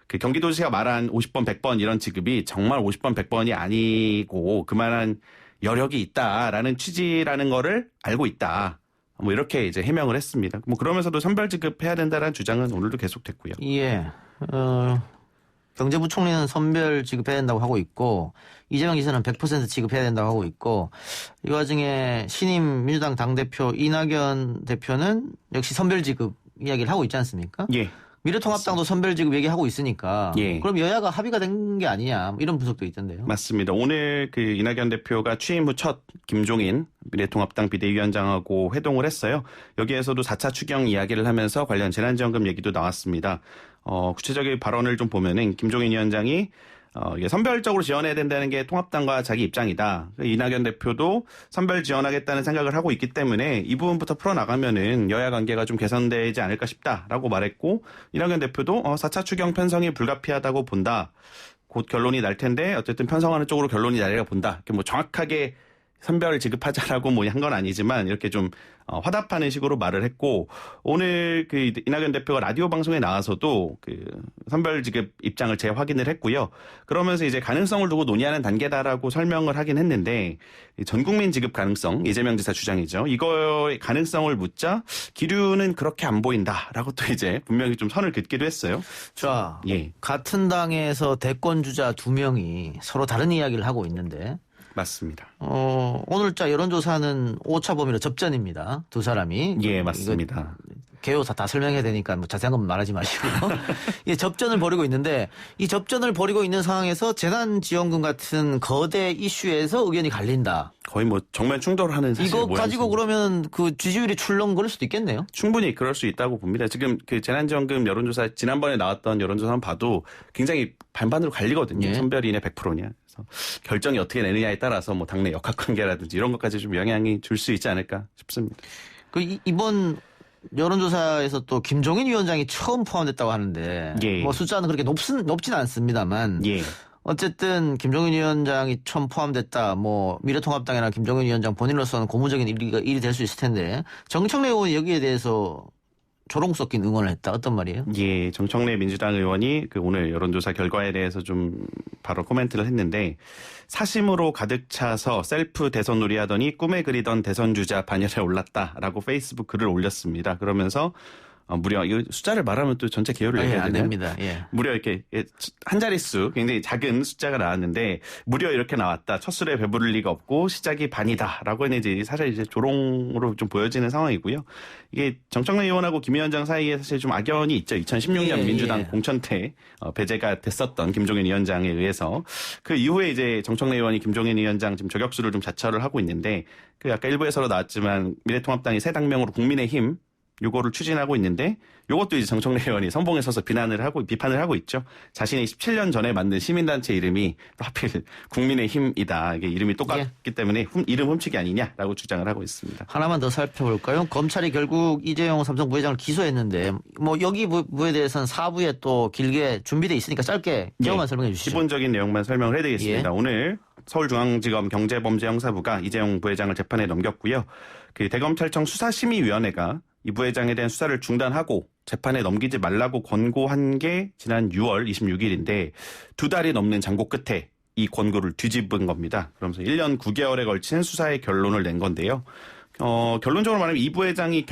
그 경기도지사가 말한 50번, 100번 이런 지급이 정말 50번, 100번이 아니고 그만한 여력이 있다라는 취지라는 거를 알고 있다. 뭐 이렇게 이제 해명을 했습니다. 뭐 그러면서도 선별 지급해야 된다라는 주장은 오늘도 계속됐고요. 예. 경제부총리는 선별 지급해야 된다고 하고 있고 이재명 지사는 100% 지급해야 된다고 하고 있고 이 와중에 신임 민주당 당대표 이낙연 대표는 역시 선별 지급 이야기를 하고 있지 않습니까? 예. 미래통합당도 선별 지급 얘기하고 있으니까 예. 그럼 여야가 합의가 된 게 아니냐 이런 분석도 있던데요. 맞습니다. 오늘 그 이낙연 대표가 취임 후 첫 김종인 미래통합당 비대위원장하고 회동을 했어요. 여기에서도 4차 추경 이야기를 하면서 관련 재난지원금 얘기도 나왔습니다. 구체적인 발언을 좀 보면은 김종인 위원장이 이게 선별적으로 지원해야 된다는 게 통합당과 자기 입장이다. 이낙연 대표도 선별 지원하겠다는 생각을 하고 있기 때문에 이 부분부터 풀어나가면은 여야 관계가 좀 개선되지 않을까 싶다라고 말했고 이낙연 대표도 4차 추경 편성이 불가피하다고 본다. 곧 결론이 날 텐데 어쨌든 편성하는 쪽으로 결론이 나리라 본다. 이렇게 뭐 정확하게 선별 지급하자라고 뭐 한 건 아니지만 이렇게 좀 화답하는 식으로 말을 했고 오늘 그 이낙연 대표가 라디오 방송에 나와서도 그 선별 지급 입장을 재확인을 했고요. 그러면서 이제 가능성을 두고 논의하는 단계다라고 설명을 하긴 했는데 전 국민 지급 가능성 이재명 지사 주장이죠. 이거의 가능성을 묻자 기류는 그렇게 안 보인다라고 또 이제 분명히 좀 선을 긋기도 했어요. 자, 예. 같은 당에서 대권 주자 2명이 서로 다른 이야기를 하고 있는데 맞습니다. 오늘자 여론조사는 오차 범위로 접전입니다. 두 사람이. 예, 맞습니다. 개요사 다 설명해야 되니까 뭐 자세한 건 말하지 마시고요. 예, 접전을 벌이고 있는데 이 접전을 벌이고 있는 상황에서 재난지원금 같은 거대 이슈에서 의견이 갈린다. 거의 뭐 정면 충돌하는 사실 이거 가지고 그러면 그 지지율이 출렁거릴 수도 있겠네요. 충분히 그럴 수 있다고 봅니다. 지금 그 재난지원금 여론조사 지난번에 나왔던 여론조사만 봐도 굉장히 반반으로 갈리거든요. 예. 선별이냐 100%냐. 그래서 결정이 어떻게 내느냐에 따라서 뭐 당내 역학관계라든지 이런 것까지 좀 영향이 줄 수 있지 않을까 싶습니다. 이번 여론조사에서 또 김종인 위원장이 처음 포함됐다고 하는데 예. 뭐 숫자는 그렇게 높진 않습니다만 예. 어쨌든 김종인 위원장이 처음 포함됐다. 뭐 미래통합당이나 김종인 위원장 본인으로서는 고무적인 일이 될 수 있을 텐데 정청래 의원이 여기에 대해서 조롱 섞인 응원을 했다. 어떤 말이에요? 예, 정청래 민주당 의원이 그 오늘 여론조사 결과에 대해서 좀 바로 코멘트를 했는데 사심으로 가득 차서 셀프 대선 놀이하더니 꿈에 그리던 대선 주자 반열에 올랐다라고 페이스북 글을 올렸습니다. 그러면서 무려 이 숫자를 말하면 또 전체 개요를 얘기해야 안 되나요? 됩니다. 예. 무려 이렇게 한 자릿수 굉장히 작은 숫자가 나왔는데 무려 이렇게 나왔다. 첫 술에 배부를 리가 없고 시작이 반이다라고 했는데 이제 사실 이제 조롱으로 좀 보여지는 상황이고요. 이게 정청래 의원하고 김 위원장 사이에 사실 좀 악연이 있죠. 2016년 민주당 공천 때 배제가 됐었던 김종인 위원장에 의해서 그 이후에 이제 정청래 의원이 김종인 위원장 지금 저격수를 좀 자처를 하고 있는데 그 아까 일부에서도 나왔지만 미래통합당이 새 당명으로 국민의힘 요거를 추진하고 있는데 요것도 이제 정청래 의원이 선봉에 서서 비판을 하고 있죠. 자신이 17년 전에 만든 시민단체 이름이 또 하필 국민의힘이다. 이게 이름이 똑같기 때문에 이름 훔치기 아니냐라고 주장을 하고 있습니다. 하나만 더 살펴볼까요? 검찰이 결국 이재용 삼성 부회장을 기소했는데 뭐 여기 부에 대해서는 4부에 또 길게 준비돼 있으니까 짧게 내용만 설명해 주시죠. 기본적인 내용만 설명을 해드리겠습니다. 예. 오늘 서울중앙지검 경제범죄형사부가 이재용 부회장을 재판에 넘겼고요. 그 대검찰청 수사심의위원회가 이 부회장에 대한 수사를 중단하고 재판에 넘기지 말라고 권고한 게 지난 6월 26일인데 2달이 넘는 장고 끝에 이 권고를 뒤집은 겁니다. 그러면서 1년 9개월에 걸친 수사의 결론을 낸 건데요. 결론적으로 말하면 이 부회장이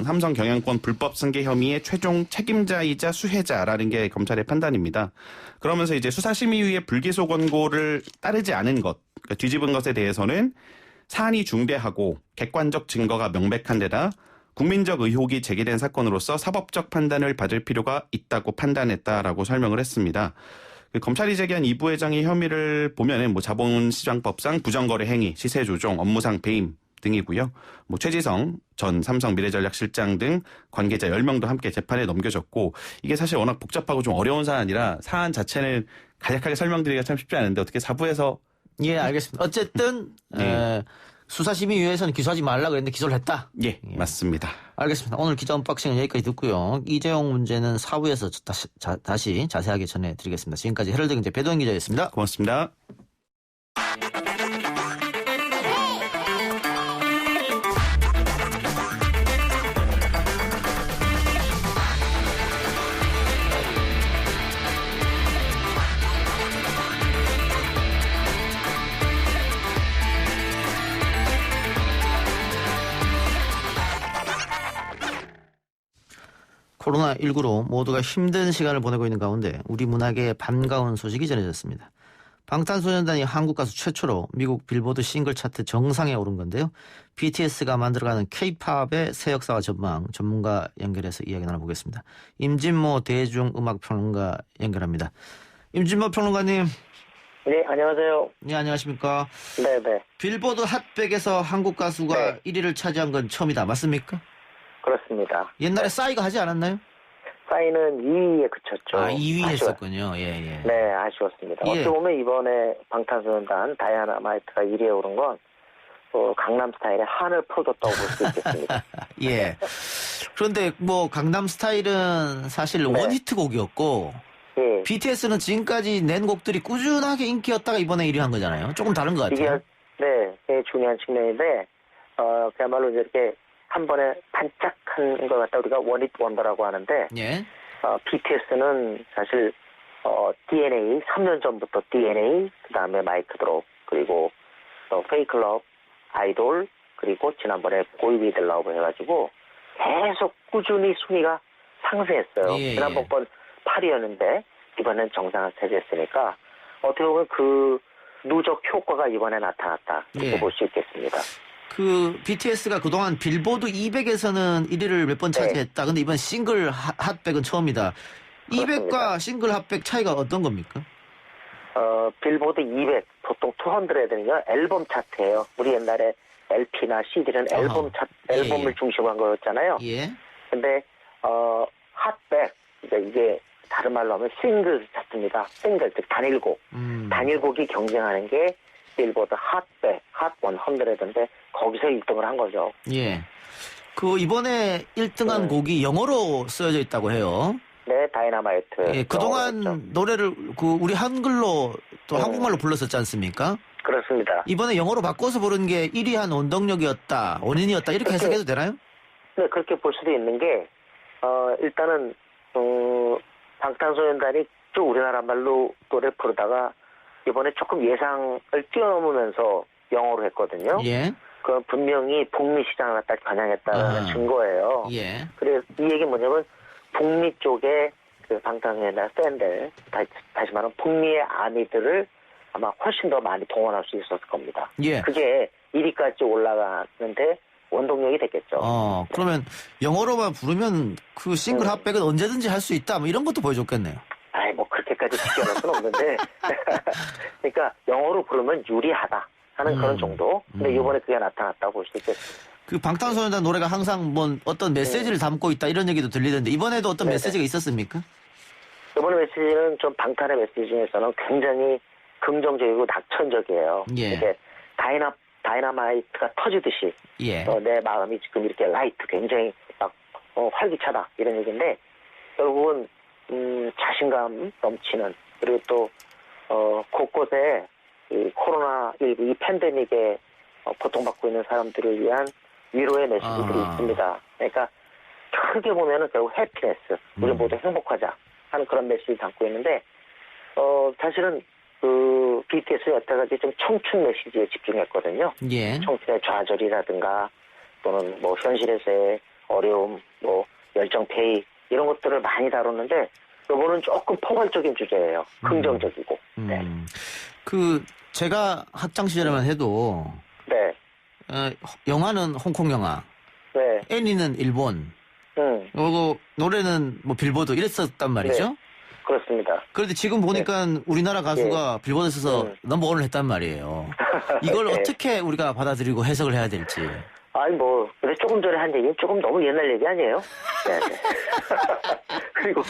삼성 경영권 불법 승계 혐의의 최종 책임자이자 수혜자라는 게 검찰의 판단입니다. 그러면서 이제 수사심의위의 불기소 권고를 따르지 않은 것, 그러니까 뒤집은 것에 대해서는 사안이 중대하고 객관적 증거가 명백한 데다 국민적 의혹이 제기된 사건으로서 사법적 판단을 받을 필요가 있다고 판단했다라고 설명을 했습니다. 검찰이 제기한 이 부회장의 혐의를 보면은 뭐 자본시장법상 부정거래 행위, 시세 조종, 업무상 배임 등이고요. 뭐 최지성 전 삼성 미래전략실장 등 관계자 10명도 함께 재판에 넘겨졌고 이게 사실 워낙 복잡하고 좀 어려운 사안이라 사안 자체는 간략하게 설명드리기가 참 쉽지 않은데 어떻게 4부에서 예, 알겠습니다. 어쨌든 네. 수사심의위에서는 기소하지 말라 그랬는데 기소를 했다. 예, 맞습니다. 알겠습니다. 오늘 기자 언박싱은 여기까지 듣고요. 이재용 문제는 4부에서 다시 자세하게 전해드리겠습니다. 지금까지 헤럴드경제 배도현 기자였습니다. 고맙습니다. 코로나19로 모두가 힘든 시간을 보내고 있는 가운데 우리 문학에 반가운 소식이 전해졌습니다. 방탄소년단이 한국 가수 최초로 미국 빌보드 싱글 차트 정상에 오른 건데요. BTS가 만들어가는 K-팝의 새 역사와 전망 전문가 연결해서 이야기 나눠보겠습니다. 임진모 대중음악평론가 연결합니다. 임진모 평론가님. 네, 안녕하세요. 네, 안녕하십니까. 네네. 빌보드 핫백에서 한국 가수가 네. 1위를 차지한 건 처음이다. 맞습니까? 그렇습니다. 옛날에 싸이가 하지 않았나요? 싸이는 2위에 그쳤죠. 2위 했었군요. 예. 네, 아쉬웠습니다. 예. 어떻게 보면 이번에 방탄소년단 다이아나마이트가 1위에 오른 건 강남스타일의 한을 풀어줬다고 볼 수 있겠습니다. 예. 그런데 뭐 강남스타일은 사실 네. 원히트곡이었고 예. BTS는 지금까지 낸 곡들이 꾸준하게 인기였다가 이번에 1위 한 거잖아요. 조금 다른 것 이게 같아요. 네, 중요한 측면인데 그야말로 이렇게 한 번에 반짝한 것 같다 우리가 원잇 원더라고 하는데 예. BTS는 사실 DNA 3년 전부터 DNA 그다음에 마이크 드롭 그리고 페이크 러브 아이돌 그리고 지난번에 보이 위드 러브 해가지고 계속 꾸준히 순위가 상승했어요. 예, 지난번 건 8위였는데 이번엔 정상을 차지했으니까 어떻게 보면 그 누적 효과가 이번에 나타났다 이렇게 예. 볼 수 있겠습니다. 그 BTS가 그동안 빌보드 200에서는 1위를 몇 번 네. 차지했다. 근데 이번 싱글 핫백은 처음이다. 그렇습니다. 200과 싱글 핫백 차이가 어떤 겁니까? 빌보드 200 보통 200는요 앨범 차트예요. 우리 옛날에 LP나 CD는 앨범 차트, 예, 앨범을 예. 중심으로 한 거였잖아요. 예. 근데 핫백 이게 다른 말로 하면 싱글 차트입니다. 싱글 즉 단일곡. 단일곡이 경쟁하는 게 빌보드 핫백, 핫 100인데 거기서 1등을 한 거죠. 예. 그 이번에 1등한 곡이 영어로 쓰여져 있다고 해요. 네, 다이너마이트. 예, 그동안 노래를 우리 한글로 또 한국말로 불렀었지 않습니까? 그렇습니다. 이번에 영어로 바꿔서 부른 게 1위 한 원동력이었다, 원인이었다 이렇게 해석해도 되나요? 네, 그렇게 볼 수도 있는 게 일단은 방탄소년단이 좀 우리나라 말로 노래 부르다가 이번에 조금 예상을 뛰어넘으면서 영어로 했거든요. 예. 그 분명히 북미 시장을 갖다 겨냥했다는 증거예요. 예. 그래서 이 얘기 뭐냐면 북미 쪽에 그 방탄소년단 팬들 다시 말하면 북미의 아미들을 아마 훨씬 더 많이 동원할 수 있었을 겁니다. 예. 그게 1위까지 올라가는데 원동력이 됐겠죠. 그러면 영어로만 부르면 그 싱글 핫백은 언제든지 할 수 있다, 뭐 이런 것도 보여줬겠네요. 아이, 뭐 그렇게까지 지켜낼 수는 없는데 그러니까 영어로 부르면 유리하다 하는 그런 정도. 근데 이번에 그게 나타났다고 볼 수 있겠습니다. 그 방탄소년단 노래가 항상 뭐 어떤 메시지를 담고 있다 이런 얘기도 들리던데 이번에도 어떤 네네. 메시지가 있었습니까? 이번에 메시지는 좀 방탄의 메시지 중에서는 굉장히 긍정적이고 낙천적이에요. 예. 이게 다이너마이트가 터지듯이 예. 내 마음이 지금 이렇게 라이트 굉장히 막 활기차다 이런 얘기인데 결국은 자신감 넘치는 그리고 또 곳곳에 이 코로나19 이 팬데믹에 고통받고 있는 사람들을 위한 위로의 메시지들이 있습니다. 그러니까 크게 보면은 결국 해피네스, 우리 모두 행복하자 하는 그런 메시지 담고 있는데 사실은 그 BTS는 여태까지 좀 청춘 메시지에 집중했거든요. 예. 청춘의 좌절이라든가 또는 뭐 현실에서의 어려움, 뭐 열정 폐익 이런 것들을 많이 다뤘는데 이거는 조금 포괄적인 주제예요. 긍정적이고. 네. 그 제가 학창 시절에만 해도 네. 영화는 홍콩 영화, 네. 애니는 일본, 그리고 노래는 뭐 빌보드 이랬었단 말이죠. 네. 그렇습니다. 그런데 지금 보니까 우리나라 가수가 빌보드에서 넘버원을 했단 말이에요. 이걸 네. 어떻게 우리가 받아들이고 해석을 해야 될지. 아니 뭐 근데 조금 전에 한 얘기는 조금 너무 옛날 얘기 아니에요? 네. 그리고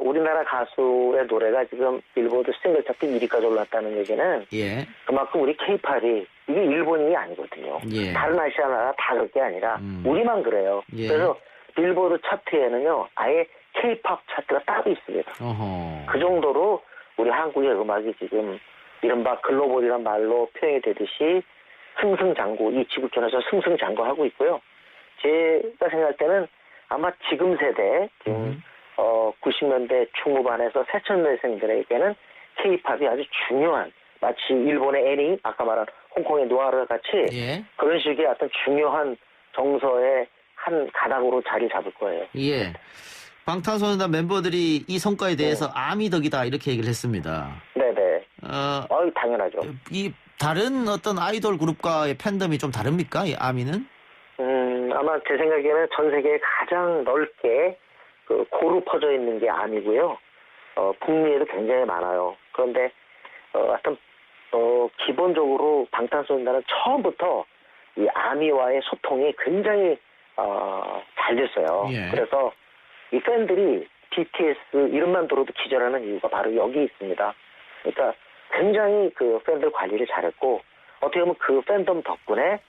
우리나라 가수의 노래가 지금 빌보드 싱글 차트 1위까지 올랐다는 얘기는 예. 그만큼 우리 K-팝이 이게 일본인이 아니거든요. 예. 다른 아시아 나라 다 그럴 게 아니라 우리만 그래요. 예. 그래서 빌보드 차트에는요 아예 K-팝 차트가 따로 있습니다. 어허. 그 정도로 우리 한국의 음악이 지금 이른바 글로벌이란 말로 표현이 되듯이 승승장구, 이 지구촌에서 승승장구하고 있고요. 제가 생각할 때는 아마 지금 세대, 90년대 중후반에서 새천년생들에게는 K-팝이 아주 중요한, 마치 일본의 애니, 아까 말한 홍콩의 누아르 같이 예. 그런 식의 어떤 중요한 정서의 한 가닥으로 자리 잡을 거예요. 예. 방탄소년단 mem버들이 이 성과에 대해서 아미 덕이다 이렇게 얘기를 했습니다. 네네. 당연하죠. 이 다른 어떤 아이돌 그룹과의 팬덤이 좀 다릅니까? 이 아미는? 아마 제 생각에는 전 세계에 가장 넓게 그 고루 퍼져 있는 게 아미고요. 북미에도 굉장히 많아요. 그런데 하여튼 기본적으로 방탄소년단은 처음부터 이 아미와의 소통이 굉장히 잘 됐어요. 예. 그래서 이 팬들이 BTS 이름만 들어도 기절하는 이유가 바로 여기 있습니다. 그러니까 굉장히 그 팬들 관리를 잘했고 어떻게 보면 그 팬덤 덕분에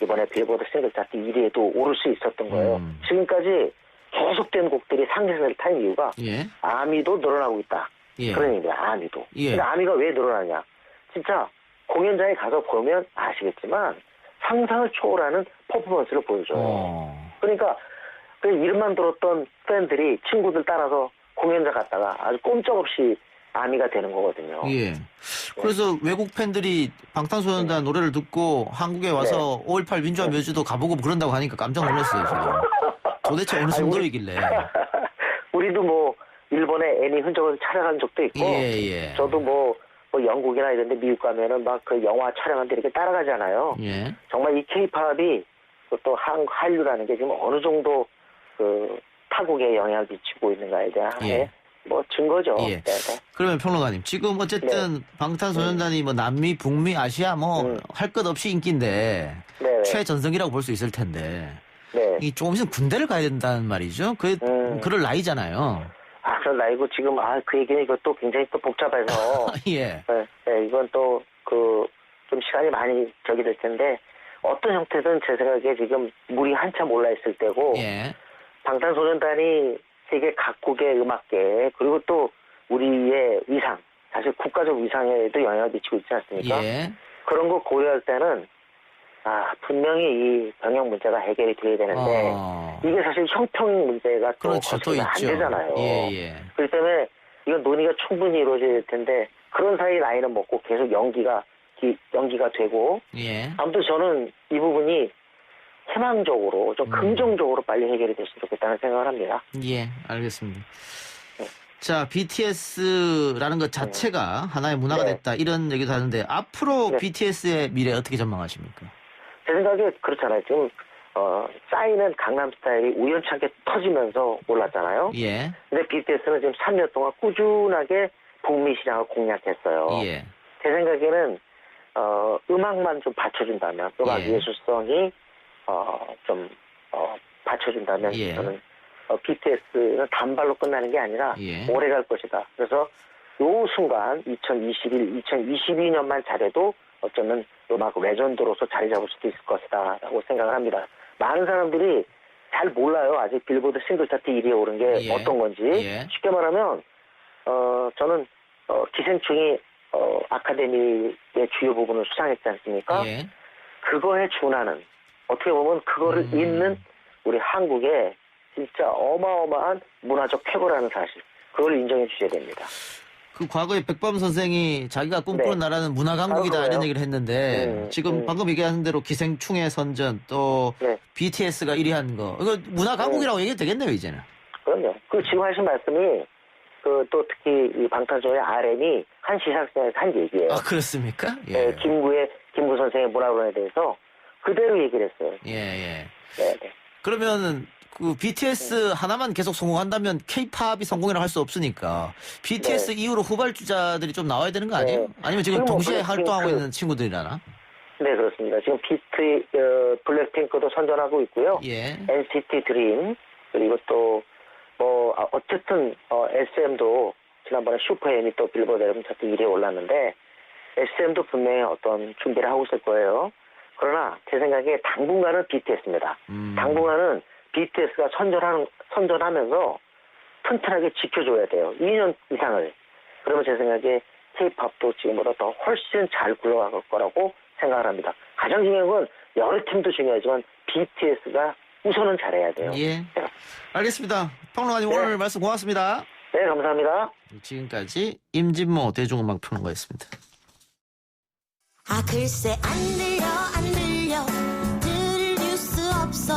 이번에 빌보드 싱글 차트 1위에도 오를 수 있었던 거예요. 지금까지 계속된 곡들이 상승을 탄 이유가 예. 아미도 늘어나고 있다. 예. 그런 얘기야. 아미도. 예. 근데 아미가 왜 늘어나냐. 진짜 공연장에 가서 보면 아시겠지만 상상을 초월하는 퍼포먼스를 보여줘요. 그러니까 그 이름만 들었던 팬들이 친구들 따라서 공연장 갔다가 아주 꼼짝없이 아미가 되는 거거든요. 예. 그래서 외국 팬들이 방탄소년단 노래를 듣고 한국에 와서 5.18 민주화 묘지도 가보고 그런다고 하니까 깜짝 놀랐어요, 지금. 도대체 어느 정도이길래. 우리도 뭐 일본에 애니 흔적을 촬영한 적도 있고 예. 저도 뭐 영국이나 이런 데 미국 가면은 막 그 영화 촬영하는데 이렇게 따라가잖아요. 예. 정말 이 케이팝이 또 한류라는 게 지금 어느 정도 그 타국에 영향을 미치고 있는가에 대한 뭐 증거죠. 예. 네네. 그러면 평론가님, 지금 어쨌든 방탄소년단이 뭐 남미, 북미, 아시아 뭐 할 것 없이 인기인데 네네. 최전성기라고 볼 수 있을 텐데 네. 이 조금 있으면 군대를 가야 된다는 말이죠. 그럴 나이잖아요. 그런 나이고 지금 그 얘기는 이것도 굉장히 또 복잡해서 예. 네, 이건 또 좀 시간이 많이 저기 될 텐데 어떤 형태든 제 생각에 지금 물이 한참 올라 있을 때고 예. 방탄소년단이 세계 각국의 음악계 그리고 또 우리의 위상 사실 국가적 위상에도 영향을 미치고 있지 않습니까? 예. 그런 거 고려할 때는 분명히 이 병역 문제가 해결이 돼야 되는데 이게 사실 형평 문제가 또 그렇죠. 또 거치면 안 있죠. 되잖아요. 예. 그렇기 때문에 이건 논의가 충분히 이루어져야 될 텐데 그런 사이 나이는 먹고 계속 연기가 되고 예. 아무튼 저는 이 부분이 희망적으로 좀 긍정적으로 빨리 해결이 됐으면 좋겠다는 생각을 합니다. 예, 알겠습니다. 자, BTS라는 것 자체가 하나의 문화가 됐다 이런 얘기도 하는데 앞으로 BTS의 미래 어떻게 전망하십니까? 제 생각에 그렇잖아요. 지금 싸이는 강남스타일이 우연찮게 터지면서 올랐잖아요. 예. 근데 BTS는 지금 3년 동안 꾸준하게 북미 시장을 공략했어요. 예. 제 생각에는 음악만 좀 받쳐준다면 음악 예술성이 좀 받쳐준다면 저는 BTS는 단발로 끝나는 게 아니라 오래 갈 것이다. 그래서 요 순간 2021, 2022년만 잘해도 어쩌면 음악 레전드로서 자리 잡을 수도 있을 것이다 라고 생각을 합니다. 많은 사람들이 잘 몰라요. 아직 빌보드 싱글 차트 1위에 오른 게 어떤 건지. 쉽게 말하면 저는 기생충이 아카데미의 주요 부분을 수상했지 않습니까? 그거에 준하는 어떻게 보면 그거를 잇는 우리 한국의 진짜 어마어마한 문화적 쾌거라는 사실 그걸 인정해 주셔야 됩니다. 그 과거에 백범 선생이 자기가 꿈꾸는 나라는 문화 강국이다 이런 얘기를 했는데 지금 방금 얘기하신 대로 기생충의 선전 또 BTS가 1위 한 거 이거 문화 강국이라고 얘기해도 되겠네요 이제는. 그럼요. 그 지금 하신 말씀이 또 특히 이 방탄소년의 RM이 한 시상식에서 한 얘기예요. 그렇습니까? 네, 김구 선생의 문화론에 대해서 그대로 얘기를 했어요. 네. 그러면은 그 BTS 하나만 계속 성공한다면 K-팝이 성공이라고 할 수 없으니까 BTS 이후로 후발주자들이 좀 나와야 되는 거 아니에요? 아니면 지금 동시에 활동하고 있는 친구들이라나? 네, 그렇습니다. 지금 블랙핑크도 선전하고 있고요. NCT 드림 그리고 또 어쨌든 SM도 지난번에 슈퍼엠이 또 빌보드 앨범 차트 1위에 올랐는데 SM도 분명히 어떤 준비를 하고 있을 거예요. 그러나 제 생각에 당분간은 BTS입니다. 당분간은 BTS가 선전하면서 튼튼하게 지켜줘야 돼요. 2년 이상을. 그러면 제 생각에 K-팝도 지금보다 더 훨씬 잘 굴러갈 거라고 생각을 합니다. 가장 중요한 건 여러 팀도 중요하지만 BTS가 우선은 잘해야 돼요. 알겠습니다. 평론가님 오늘 말씀 고맙습니다. 네, 감사합니다. 지금까지 임진모 대중음악 평론가였습니다. 글쎄 안 들려 들을 뉴스 없어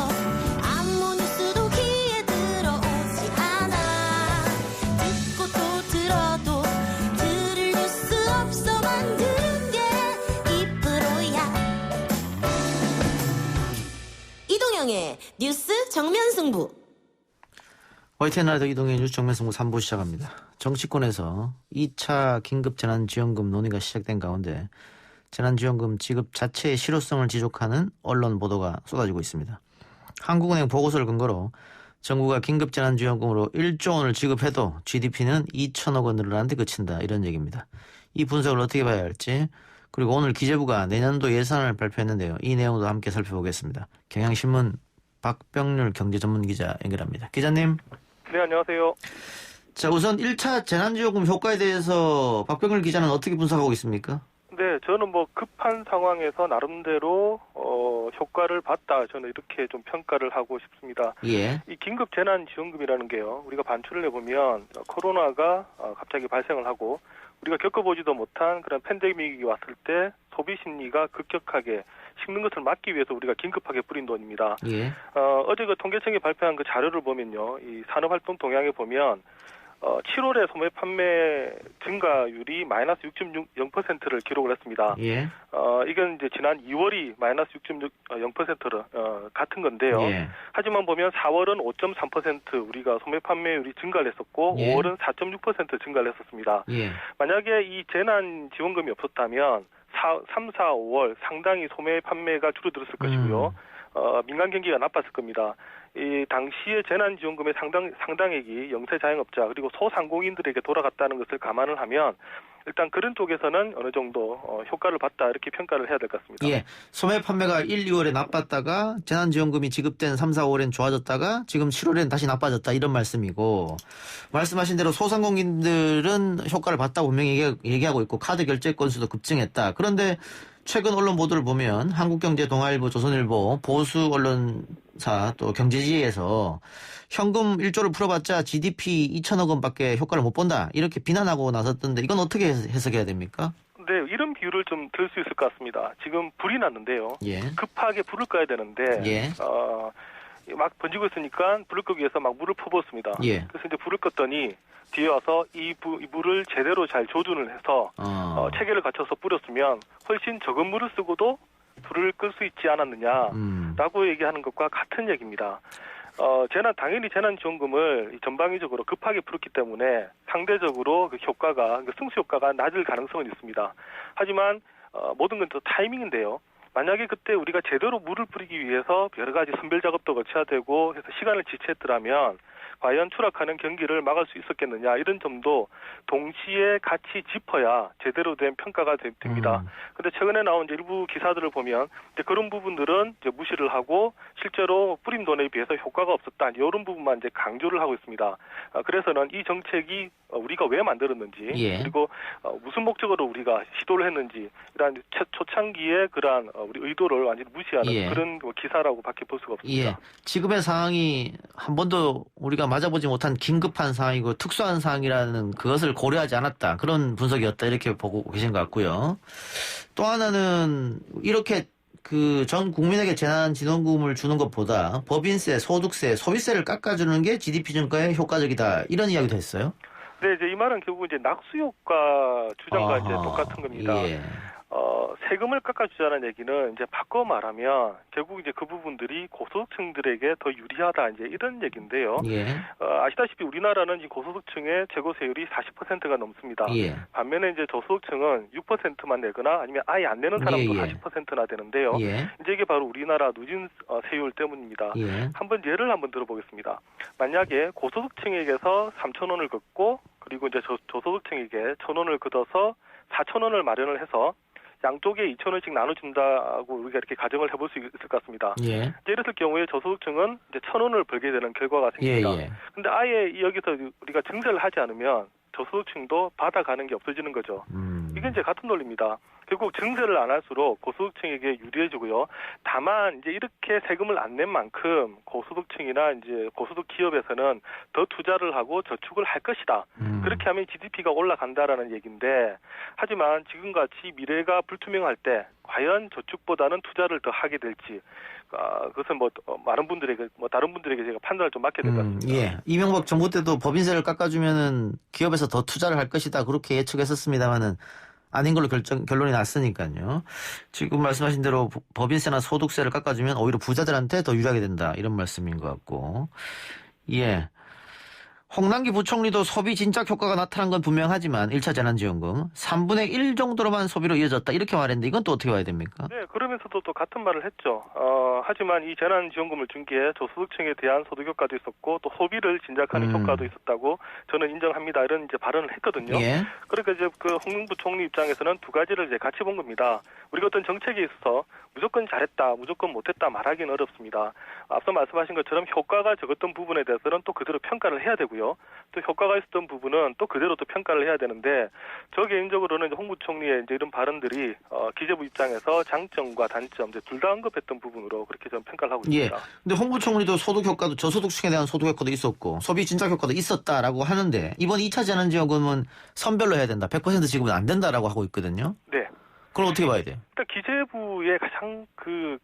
아무 뉴스도 귀에 들어오지 않아 김종배 뉴스 정면 승부. YTN 라디오 이동의 뉴스 정면승부 3부 시작합니다. 정치권에서 2차 긴급재난지원금 논의가 시작된 가운데 재난지원금 지급 자체의 실효성을 지적하는 언론 보도가 쏟아지고 있습니다. 한국은행 보고서를 근거로 정부가 긴급재난지원금으로 1조 원을 지급해도 GDP는 2천억 원 늘어나는데 그친다, 이런 얘기입니다. 이 분석을 어떻게 봐야 할지, 그리고 오늘 기재부가 내년도 예산을 발표했는데요. 이 내용도 함께 살펴보겠습니다. 경향신문 박병률 경제전문기자 연결합니다. 기자님. 네, 안녕하세요. 자, 우선 1차 재난지원금 효과에 대해서 박병률 기자는 어떻게 분석하고 있습니까? 네, 저는 급한 상황에서 나름대로 효과를 봤다, 저는 이렇게 좀 평가를 하고 싶습니다. 예. 이 긴급 재난지원금이라는 게요, 우리가 반출을 해보면 코로나가 갑자기 발생을 하고 우리가 겪어보지도 못한 그런 팬데믹이 왔을 때 소비 심리가 급격하게 식는 것을 막기 위해서 우리가 긴급하게 뿌린 돈입니다. 예. 어제 그 통계청이 발표한 그 자료를 보면요, 이 산업활동 동향에 보면 7월에 소매 판매 증가율이 마이너스 6.0%를 기록을 했습니다. 예. 이건 이제 지난 2월이 마이너스 6.0%로 같은 건데요. 예. 하지만 보면 4월은 5.3% 우리가 소매 판매율이 증가를 했었고, 예. 5월은 4.6% 증가를 했었습니다. 예. 만약에 이 재난 지원금이 없었다면 3, 4, 5월 상당히 소매 판매가 줄어들었을 것이고요. 민간 경기가 나빴을 겁니다. 이 당시의 재난지원금의 상당액이 영세 자영업자 그리고 소상공인들에게 돌아갔다는 것을 감안을 하면 일단 그런 쪽에서는 어느 정도 효과를 봤다, 이렇게 평가를 해야 될 것 같습니다. 예. 소매 판매가 1, 2월에 나빴다가 재난지원금이 지급된 3, 4, 5월엔 좋아졌다가 지금 7월엔 다시 나빠졌다, 이런 말씀이고, 말씀하신 대로 소상공인들은 효과를 봤다고 분명히 얘기하고 있고 카드 결제 건수도 급증했다. 그런데 최근 언론 보도를 보면 한국경제, 동아일보, 조선일보, 보수 언론사 또 경제지에서 현금 1조를 풀어봤자 GDP 2천억 원밖에 효과를 못 본다, 이렇게 비난하고 나섰던데 이건 어떻게 해석해야 됩니까? 네, 이런 비유를 좀 들 수 있을 것 같습니다. 지금 불이 났는데요. 예. 급하게 불을 꺼야 되는데 예. 막 번지고 있으니까 불을 끄기 위해서 막 물을 퍼부었습니다. 예. 그래서 이제 불을 껐더니 뒤에 와서 이 물을 제대로 잘 조준을 해서 체계를 갖춰서 뿌렸으면 훨씬 적은 물을 쓰고도 불을 끌 수 있지 않았느냐라고 얘기하는 것과 같은 얘기입니다. 당연히 재난지원금을 전방위적으로 급하게 풀었기 때문에 상대적으로 그 효과가, 승수 효과가 낮을 가능성은 있습니다. 하지만 모든 건 또 타이밍인데요. 만약에 그때 우리가 제대로 물을 뿌리기 위해서 여러 가지 선별 작업도 거쳐야 되고 해서 시간을 지체했더라면 과연 추락하는 경기를 막을 수 있었겠느냐, 이런 점도 동시에 같이 짚어야 제대로 된 평가가 됩니다. 그런데 최근에 나온 일부 기사들을 보면 이제 그런 부분들은 이제 무시를 하고 실제로 뿌린 돈에 비해서 효과가 없었다, 이런 부분만 이제 강조를 하고 있습니다. 그래서는 이 정책이 우리가 왜 만들었는지, 예. 그리고 무슨 목적으로 우리가 시도를 했는지, 이러한 초창기에 그러한 우리 의도를 완전히 무시하는 예. 그런 기사라고밖에 볼 수가 없습니다. 예. 지금의 상황이 한 번도 우리가 맞아보지 못한 긴급한 상황이고 특수한 상황이라는 그것을 고려하지 않았다, 그런 분석이었다, 이렇게 보고 계신 것 같고요. 또 하나는 이렇게 전 국민에게 재난지원금을 주는 것보다 법인세, 소득세, 소비세를 깎아주는 게 GDP 증가에 효과적이다, 이런 이야기도 했어요. 네, 이제 이 말은 결국 이제 낙수 효과 주장과 이제 똑같은 겁니다. 예. 세금을 깎아주자는 얘기는 이제 바꿔 말하면 결국 이제 그 부분들이 고소득층들에게 더 유리하다, 이제 이런 얘기인데요. 예. 아시다시피 우리나라는 이 고소득층의 재고세율이 40%가 넘습니다. 예. 반면에 이제 저소득층은 6%만 내거나 아니면 아예 안 내는 사람도 예, 예. 40%나 되는데요. 예. 이제 이게 바로 우리나라 누진 세율 때문입니다. 예. 예를 한번 들어보겠습니다. 만약에 고소득층에게서 3,000원을 걷고 그리고 이제 저소득층에게 1,000원을 걷어서 4,000원을 마련을 해서 양쪽에 2,000원씩 나눠준다고 우리가 이렇게 가정을 해볼 수 있을 것 같습니다. 예. 이랬을 경우에 저소득층은 이제 1,000원을 벌게 되는 결과가 생깁니다. 예, 예. 근데 아예 여기서 우리가 증세를 하지 않으면 저소득층도 받아가는 게 없어지는 거죠. 이게 이제 같은 논리입니다. 결국 증세를 안 할수록 고소득층에게 유리해지고요. 다만 이제 이렇게 세금을 안 낸 만큼 고소득층이나 이제 고소득 기업에서는 더 투자를 하고 저축을 할 것이다. 그렇게 하면 GDP가 올라간다라는 얘기인데, 하지만 지금같이 미래가 불투명할 때 과연 저축보다는 투자를 더 하게 될지, 그것은 많은 분들에게 다른 분들에게 제가 판단을 좀 맡게 될 것 같습니다. 예. 이명박 정부 때도 법인세를 깎아주면은 기업에서 더 투자를 할 것이다, 그렇게 예측했었습니다만은 아닌 걸로 결론이 났으니까요. 지금 말씀하신 대로 법인세나 소득세를 깎아주면 오히려 부자들한테 더 유리하게 된다. 이런 말씀인 것 같고. 예. 홍남기 부총리도 소비 진작 효과가 나타난 건 분명하지만 1차 재난지원금 3분의 1 정도로만 소비로 이어졌다. 이렇게 말했는데 이건 또 어떻게 봐야 됩니까? 네, 그러면서도 또 같은 말을 했죠. 하지만 이 재난지원금을 준 게 저소득층에 대한 소득 효과도 있었고 또 소비를 진작하는 효과도 있었다고 저는 인정합니다. 이런 이제 발언을 했거든요. 예. 그러니까 이제 그 홍 부총리 입장에서는 두 가지를 이제 같이 본 겁니다. 우리가 어떤 정책에 있어서 무조건 잘했다, 무조건 못했다 말하기는 어렵습니다. 앞서 말씀하신 것처럼 효과가 적었던 부분에 대해서는 또 그대로 평가를 해야 되고요. 또 효과가 있었던 부분은 또 그대로 또 평가를 해야 되는데 저 개인적으로는 홍 부총리의 이제 이런 발언들이 기재부 입장에서 장점과 단점 둘 다 언급했던 부분으로 그렇게 저는 평가를 하고 있습니다. 예. 근데 홍 부총리도 소득 효과도 저소득층에 대한 소득 효과도 있었고 소비 진작 효과도 있었다라고 하는데 이번 2차 재난지원금은 선별로 해야 된다. 100% 지급은 안 된다라고 하고 있거든요. 네. 그걸 어떻게 봐야 돼요? 일단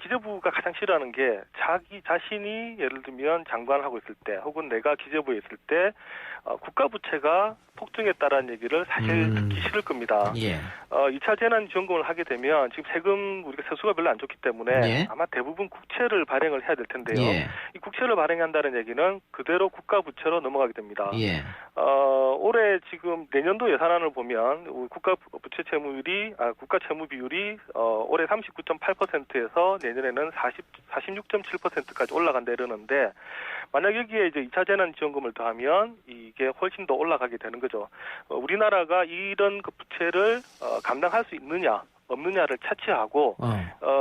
기재부가 가장 싫어하는 게 자기 자신이 예를 들면 장관을 하고 있을 때 혹은 내가 기재부에 있을 때 국가 부채가 폭증했다라는 얘기를 사실 듣기 싫을 겁니다. 예. 2차 재난지원금을 하게 되면 지금 세금 우리가 세수가 별로 안 좋기 때문에 예. 아마 대부분 국채를 발행을 해야 될 텐데요. 예. 이 국채를 발행한다는 얘기는 그대로 국가 부채로 넘어가게 됩니다. 예. 올해 지금 내년도 예산안을 보면 국가 부채 채무율이 국가 채무 비율이 올해 39.8%에서 내년에는 46.7%까지 올라간다 이러는데 만약 여기에 이제 2차 재난지원금을 더하면 이게 훨씬 더 올라가게 되는 거죠. 우리나라가 이런 그 부채를 감당할 수 있느냐 없느냐를 차치하고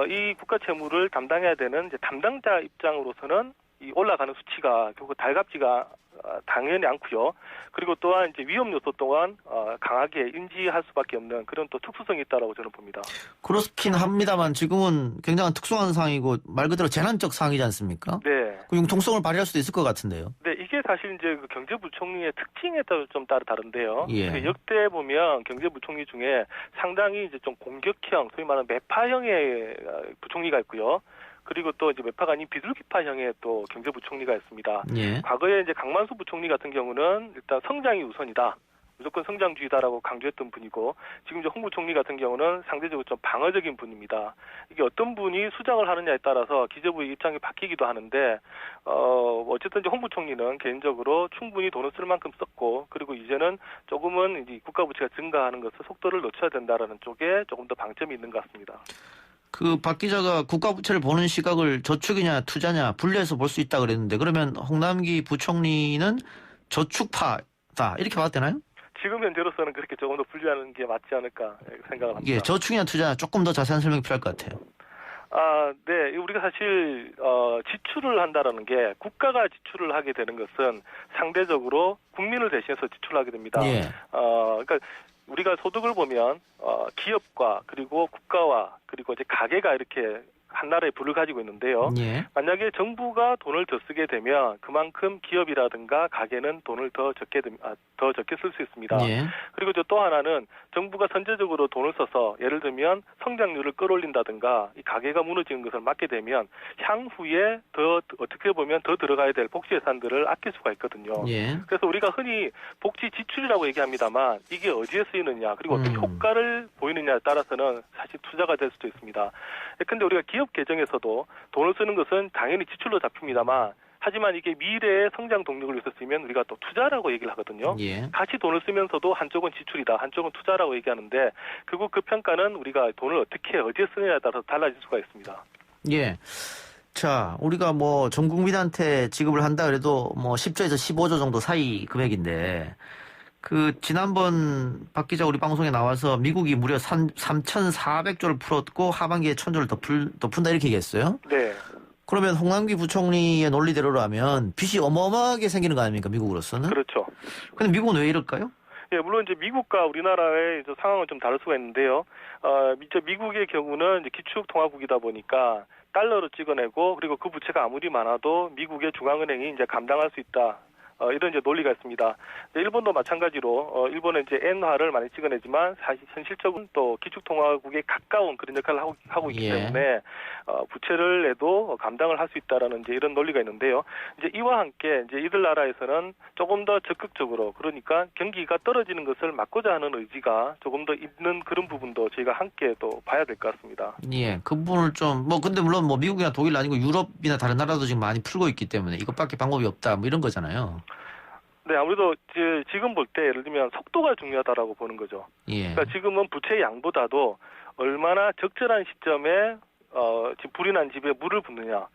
이 국가 채무를 담당해야 되는 이제 담당자 입장으로서는 이 올라가는 수치가 결국 달갑지가 당연히 않고요. 그리고 또한 이제 위험 요소 또한 강하게 인지할 수밖에 없는 그런 또 특수성이 있다라고 저는 봅니다. 그렇긴 합니다만 지금은 굉장히 특수한 상황이고 말 그대로 재난적 상황이지 않습니까? 네. 그 융통성을 발휘할 수도 있을 것 같은데요. 네, 이게 사실 이제 그 경제부총리의 특징에 따라 좀 다른데요. 예. 역대 보면 경제부총리 중에 상당히 이제 좀 공격형, 소위 말하는 매파형의 부총리가 있고요. 그리고 또 이제 매파가 아닌 비둘기파형의 또 경제부총리가 있습니다. 예. 과거에 이제 강만수 부총리 같은 경우는 일단 성장이 우선이다. 무조건 성장주의다라고 강조했던 분이고 지금 이제 홍 부총리 같은 경우는 상대적으로 좀 방어적인 분입니다. 이게 어떤 분이 수장을 하느냐에 따라서 기재부의 입장이 바뀌기도 하는데 어쨌든 이제 홍 부총리는 개인적으로 충분히 돈을 쓸 만큼 썼고 그리고 이제는 조금은 이제 국가 부채가 증가하는 것을 속도를 늦춰야 된다라는 쪽에 조금 더 방점이 있는 것 같습니다. 그 박 기자가 국가 부채를 보는 시각을 저축이냐 투자냐 분리해서 볼 수 있다 그랬는데 그러면 홍남기 부총리는 저축파다 이렇게 봐도 되나요? 지금 현재로서는 그렇게 조금 더 분리하는 게 맞지 않을까 생각을 합니다. 예, 저축이냐 투자냐 조금 더 자세한 설명이 필요할 것 같아요. 네. 우리가 사실 지출을 한다라는 게 국가가 지출을 하게 되는 것은 상대적으로 국민을 대신해서 지출하게 됩니다. 예. 그러니까 우리가 소득을 보면 기업과 그리고 국가와 그리고 이제 가계가 이렇게 한 나라의 부를 가지고 있는데요. 예. 만약에 정부가 돈을 더 쓰게 되면 그만큼 기업이라든가 가계는 돈을 더 적게 쓸 수 있습니다. 예. 그리고 또 하나는 정부가 선제적으로 돈을 써서 예를 들면 성장률을 끌어올린다든가 이 가계가 무너지는 것을 막게 되면 향후에 더 어떻게 보면 더 들어가야 될 복지 예산들을 아낄 수가 있거든요. 예. 그래서 우리가 흔히 복지 지출이라고 얘기합니다만 이게 어디에 쓰이느냐 그리고 어떤 효과를 보이느냐에 따라서는 사실 투자가 될 수도 있습니다. 그런데 우리가 기업 계정에서도 돈을 쓰는 것은 당연히 지출로 잡힙니다만 하지만 이게 미래의 성장 동력을 위해서 쓰면 우리가 또 투자라고 얘기를 하거든요. 예. 같이 돈을 쓰면서도 한쪽은 지출이다, 한쪽은 투자라고 얘기하는데 결국 그 평가는 우리가 돈을 어떻게 어디에 쓰느냐에 따라서 달라질 수가 있습니다. 예. 자, 우리가 뭐 전 국민한테 지급을 한다 그래도 뭐 10조에서 15조 정도 사이 금액인데 그 지난번 박 기자 우리 방송에 나와서 미국이 무려 3,400조를 풀었고 하반기에 1,000조를 더 푼다 이렇게 얘기했어요. 네. 그러면 홍남기 부총리의 논리대로라면 빚이 어마어마하게 생기는 거 아닙니까 미국으로서는? 그렇죠. 근데 미국은 왜 이럴까요? 예, 물론 이제 미국과 우리나라의 상황은 좀 다를 수가 있는데요. 이제 미국의 경우는 이제 기축 통화국이다 보니까 달러로 찍어내고 그리고 그 부채가 아무리 많아도 미국의 중앙은행이 이제 감당할 수 있다. 이런 이제 논리가 있습니다. 일본도 마찬가지로 일본은 이제 엔화를 많이 찍어내지만 사실 현실적으로 또 기축통화국에 가까운 그런 역할을 하고 있기 때문에 부채를 내도 감당을 할 수 있다라는 이제 이런 논리가 있는데요. 이제 이와 함께 이제 이들 나라에서는 조금 더 적극적으로 그러니까 경기가 떨어지는 것을 막고자 하는 의지가 조금 더 있는 그런 부분도 저희가 함께 또 봐야 될 것 같습니다. 예, 그 부분을 좀 근데 물론 미국이나 독일 아니고 유럽이나 다른 나라도 지금 많이 풀고 있기 때문에 이것밖에 방법이 없다 뭐 이런 거잖아요. 네, 아무래도 지금 볼 때 예를 들면 속도가 중요하다라고 보는 거죠. 예. 그러니까 지금은 부채 양보다도 얼마나 적절한 시점에 지금 불이 난 집에 물을 붓느냐.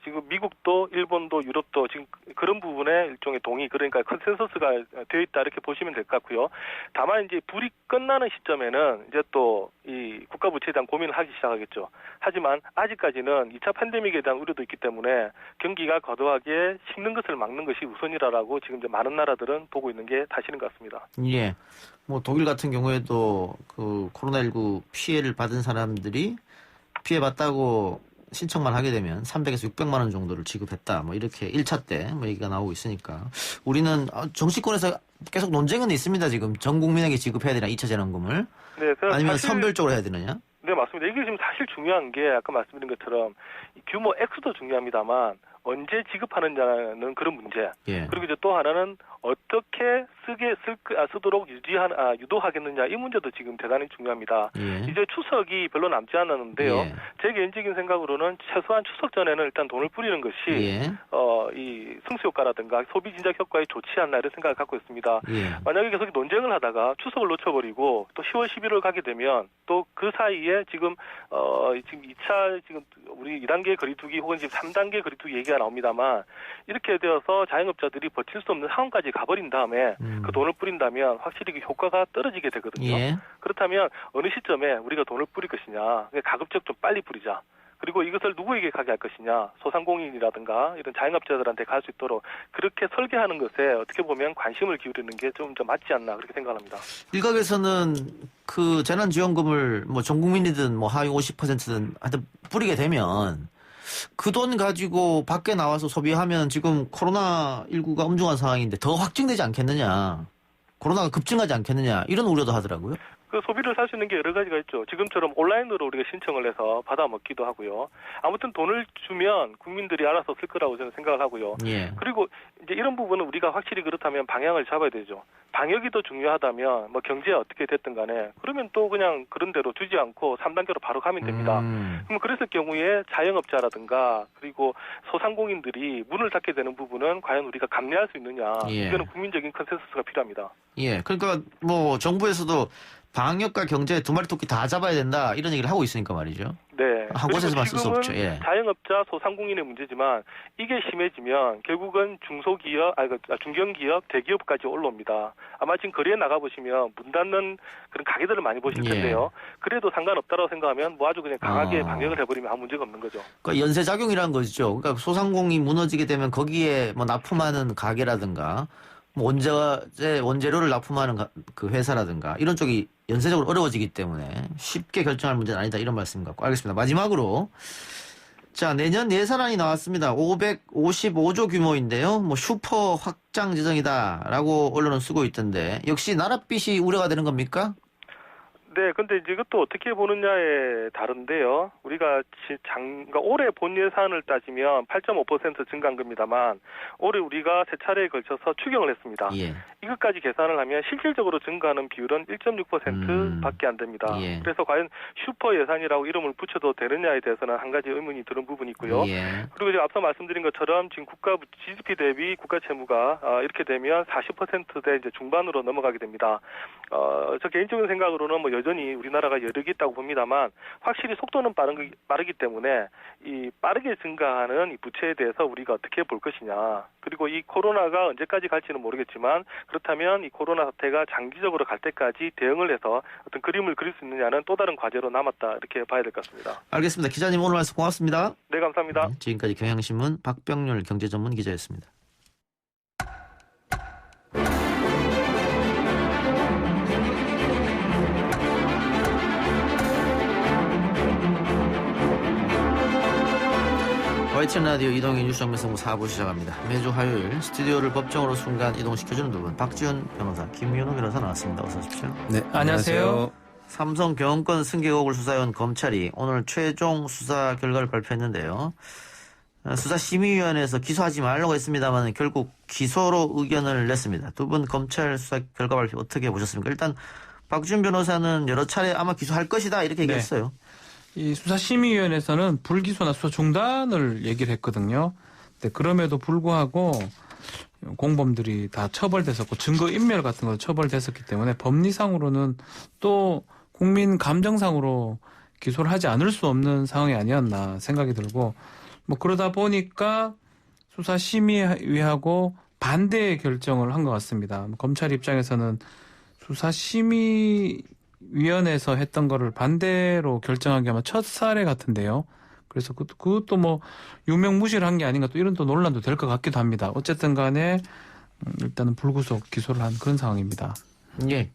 지금 미국도 일본도 유럽도 지금 그런 부분에 일종의 동의 그러니까 컨센서스가 되어 있다 이렇게 보시면 될 것 같고요. 다만 이제 불이 끝나는 시점에는 이제 또 이 국가 부채에 대한 고민을 하기 시작하겠죠. 하지만 아직까지는 2차 팬데믹에 대한 우려도 있기 때문에 경기가 과도하게 식는 것을 막는 것이 우선이라고 지금 이제 많은 나라들은 보고 있는 게 사실인 것 같습니다. 예. 독일 같은 경우에도 그 코로나19 피해를 받은 사람들이 피해봤다고 신청만 하게 되면 300에서 600만 원 정도를 지급했다. 이렇게 1차 때 얘기가 나오고 있으니까 우리는 정치권에서 계속 논쟁은 있습니다. 지금 전 국민에게 지급해야 되나 2차 재난금을 네, 아니면 선별적으로 해야 되느냐? 네, 맞습니다. 이게 지금 사실 중요한 게 아까 말씀드린 것처럼 규모 X도 중요합니다만 언제 지급하느냐는 그런 문제. 예. 그리고 이제 또 하나는 어떻게 쓰도록 유도하겠느냐 이 문제도 지금 대단히 중요합니다. 예. 이제 추석이 별로 남지 않았는데요. 예. 제 개인적인 생각으로는 최소한 추석 전에는 일단 돈을 뿌리는 것이 예. 이 승수 효과라든가 소비 진작 효과에 좋지 않나 이런 생각을 갖고 있습니다. 예. 만약에 계속 논쟁을 하다가 추석을 놓쳐버리고 또 10월 11월 가게 되면 또 그 사이에 지금 2차 지금 우리 2단계 거리두기 혹은 지금 3단계 거리두기 얘기가 나옵니다만 이렇게 되어서 자영업자들이 버틸 수 없는 상황까지 가버린 다음에 그 돈을 뿌린다면 확실히 그 효과가 떨어지게 되거든요. 예. 그렇다면 어느 시점에 우리가 돈을 뿌릴 것이냐 가급적 좀 빨리 뿌리자. 그리고 이것을 누구에게 가게 할 것이냐 소상공인이라든가 이런 자영업자들한테 갈 수 있도록 그렇게 설계하는 것에 어떻게 보면 관심을 기울이는 게 좀 맞지 않나 그렇게 생각합니다. 일각에서는 그 재난지원금을 전 국민이든 하위 50%든 하여튼 뿌리게 되면 그 돈 가지고 밖에 나와서 소비하면 지금 코로나19가 엄중한 상황인데 더 확증되지 않겠느냐. 코로나가 급증하지 않겠느냐. 이런 우려도 하더라고요. 그 소비를 살 수 있는 게 여러 가지가 있죠. 지금처럼 온라인으로 우리가 신청을 해서 받아 먹기도 하고요. 아무튼 돈을 주면 국민들이 알아서 쓸 거라고 저는 생각을 하고요. 예. 그리고 이제 이런 부분은 우리가 확실히 그렇다면 방향을 잡아야 되죠. 방역이 더 중요하다면 경제가 어떻게 됐든 간에 그러면 또 그냥 그런 대로 주지 않고 3단계로 바로 가면 됩니다. 그럼 그랬을 경우에 자영업자라든가 그리고 소상공인들이 문을 닫게 되는 부분은 과연 우리가 감내할 수 있느냐. 예. 이거는 국민적인 컨센서스가 필요합니다. 예. 그러니까 정부에서도 방역과 경제 두 마리 토끼 다 잡아야 된다 이런 얘기를 하고 있으니까 말이죠. 네. 한 곳에서만 쓸 수 없죠. 예. 자영업자, 소상공인의 문제지만 이게 심해지면 결국은 중견기업, 대기업까지 올라옵니다. 아마 지금 거리에 나가보시면 문 닫는 그런 가게들을 많이 보실 텐데요. 그래도 상관없다고 생각하면 아주 그냥 강하게 방역을 해버리면 아무 문제가 없는 거죠. 그러니까 연쇄작용이라는 거죠. 그러니까 소상공인이 무너지게 되면 거기에 납품하는 가게라든가 원재료를 납품하는 그 회사라든가 이런 쪽이 연쇄적으로 어려워지기 때문에 쉽게 결정할 문제는 아니다 이런 말씀 같고 알겠습니다. 마지막으로 자 내년 예산안이 나왔습니다. 555조 규모인데요. 슈퍼 확장 재정이다라고 언론은 쓰고 있던데 역시 나랏빚이 우려가 되는 겁니까? 네, 근데 이제 이것도 어떻게 보느냐에 다른데요. 우리가 올해 본 예산을 따지면 8.5% 증가한 겁니다만 올해 우리가 세 차례에 걸쳐서 추경을 했습니다. 예. 이것까지 계산을 하면 실질적으로 증가하는 비율은 1.6%밖에 안 됩니다. 예. 그래서 과연 슈퍼 예산이라고 이름을 붙여도 되느냐에 대해서는 한 가지 의문이 드는 부분이 있고요. 예. 그리고 이제 앞서 말씀드린 것처럼 지금 국가 GDP 대비 국가 채무가 이렇게 되면 40%대 이제 중반으로 넘어가게 됩니다. 저 개인적인 생각으로는 여전히 우리나라가 여력이 있다고 봅니다만 확실히 속도는 빠르기 때문에 이 빠르게 증가하는 이 부채에 대해서 우리가 어떻게 볼 것이냐. 그리고 이 코로나가 언제까지 갈지는 모르겠지만 그렇다면 이 코로나 사태가 장기적으로 갈 때까지 대응을 해서 어떤 그림을 그릴 수 있느냐는 또 다른 과제로 남았다 이렇게 봐야 될 것 같습니다. 알겠습니다. 기자님 오늘 말씀 고맙습니다. 네, 감사합니다. 지금까지 경향신문 박병률 경제전문 기자였습니다. YTN 라디오 이동희 뉴스 정면승부 4부 시작합니다. 매주 화요일 스튜디오를 법정으로 순간 이동시켜주는 두 분, 박지훈 변호사, 김윤호 변호사 나왔습니다. 어서 오십시오. 네, 안녕하세요. 삼성 경영권 승계 의혹을 수사해온 검찰이 오늘 최종 수사 결과를 발표했는데요. 수사심의위원회에서 기소하지 말라고 했습니다만 결국 기소로 의견을 냈습니다. 두 분 검찰 수사 결과 발표 어떻게 보셨습니까? 일단 박지훈 변호사는 여러 차례 아마 기소할 것이다 이렇게 얘기했어요. 이 수사심의위원회에서는 불기소나 수사 중단을 얘기를 했거든요. 근데 그럼에도 불구하고 공범들이 다 처벌됐었고 증거인멸 같은 거 처벌됐었기 때문에 법리상으로는 또 국민 감정상으로 기소를 하지 않을 수 없는 상황이 아니었나 생각이 들고 뭐 그러다 보니까 수사심의위하고 반대의 결정을 한 것 같습니다. 검찰 입장에서는 수사심의위원회에서 했던 거를 반대로 결정한 게 아마 첫 사례 같은데요. 그래서 그것도 뭐 유명무실을 한 게 아닌가 또 이런 또 논란도 될 것 같기도 합니다. 어쨌든 간에 일단은 불구속 기소를 한 그런 상황입니다. 예.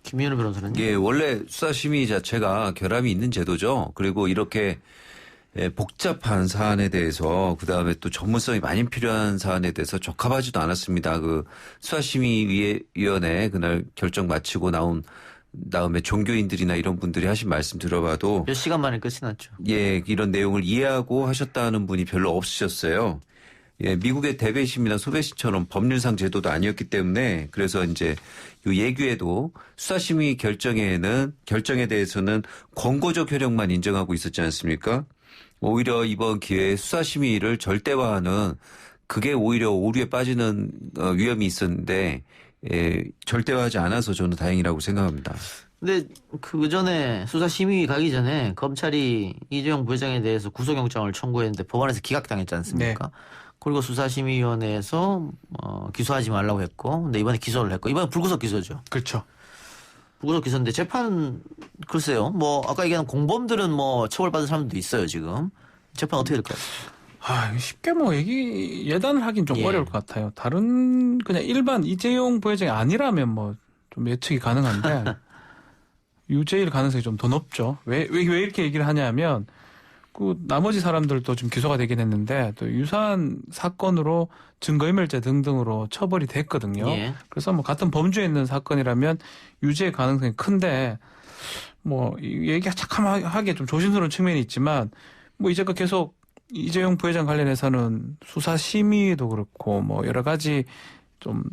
김윤호 변호사는? 예, 원래 수사심의 자체가 결함이 있는 제도죠. 그리고 이렇게 복잡한 사안에 대해서 그다음에 또 전문성이 많이 필요한 사안에 대해서 적합하지도 않았습니다. 그 수사심의위원회 그날 결정 마치고 나온 다음에 종교인들이나 이런 분들이 하신 말씀 들어봐도 몇 시간 만에 끝이 났죠. 예, 이런 내용을 이해하고 하셨다는 분이 별로 없으셨어요. 예, 미국의 대배심이나 소배심처럼 법률상 제도도 아니었기 때문에 그래서 이제 이 예규에도 수사심의 결정에 대해서는 권고적 효력만 인정하고 있었지 않습니까? 오히려 이번 기회에 수사심의를 절대화하는 그게 오히려 오류에 빠지는 위험이 있었는데 절대화하지 않아서 저는 다행이라고 생각합니다. 근데 그 전에 수사심의 가기 전에 검찰이 이재용 부회장에 대해서 구속영장을 청구했는데 법원에서 기각당했지 않습니까? 네. 그리고 수사심의위원회에서 기소하지 말라고 했고, 근데 이번에 기소를 했고, 이번에 불구속 기소죠. 그렇죠. 불구속 기소인데 재판 글쎄요. 뭐 아까 얘기한 공범들은 뭐 처벌받은 사람도 있어요 지금. 재판 어떻게 될까요? 쉽게 뭐 예단을 하긴 좀 어려울 것 같아요. 다른 그냥 일반 이재용 부회장이 아니라면 뭐 좀 예측이 가능한데 유죄일 가능성이 좀 더 높죠. 왜 이렇게 얘기를 하냐면 그 나머지 사람들도 좀 기소가 되긴 했는데 또 유사한 사건으로 증거인멸죄 등등으로 처벌이 됐거든요. 예. 그래서 뭐 같은 범주에 있는 사건이라면 유죄 가능성이 큰데 뭐 얘기가 착함하게 좀 조심스러운 측면이 있지만 뭐 이제껏 계속 이재용 부회장 관련해서는 수사심의도 그렇고 뭐 여러 가지 좀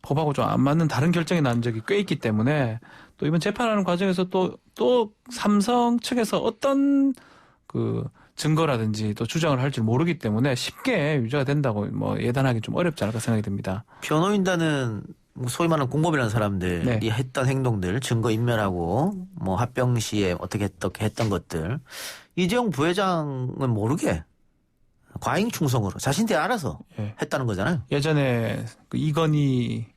법하고 좀 안 맞는 다른 결정이 난 적이 꽤 있기 때문에 또 이번 재판하는 과정에서 또 삼성 측에서 어떤 그 증거라든지 또 주장을 할지 모르기 때문에 쉽게 유죄가 된다고 뭐 예단하기 좀 어렵지 않을까 생각이 듭니다. 변호인단은 소위 말하는 공범이라는 사람들이 했던 행동들, 증거 인멸하고 뭐 합병 시에 어떻게 했던 것들 이재용 부회장은 모르게 과잉 충성으로 자신들이 알아서 했다는 거잖아요. 예전에 그 이건희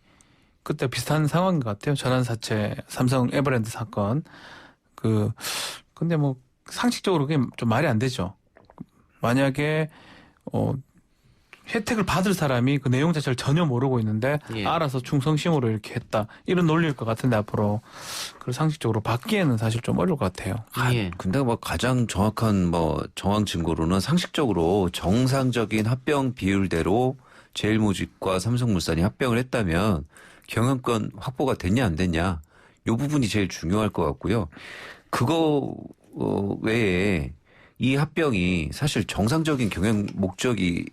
그때 비슷한 상황인 것 같아요. 전환사채 삼성 에버랜드 사건. 근데 뭐 상식적으로 그게 좀 말이 안 되죠. 만약에 혜택을 받을 사람이 그 내용 자체를 전혀 모르고 있는데 알아서 충성심으로 이렇게 했다. 이런 논리일 것 같은데 앞으로 그걸 상식적으로 받기에는 사실 좀 어려울 것 같아요. 근데 뭐 가장 정확한 뭐 정황 증거로는 상식적으로 정상적인 합병 비율대로 제일모직과 삼성물산이 합병을 했다면 경영권 확보가 됐냐 안 됐냐 이 부분이 제일 중요할 것 같고요. 그거 외에 이 합병이 사실 정상적인 경영 목적이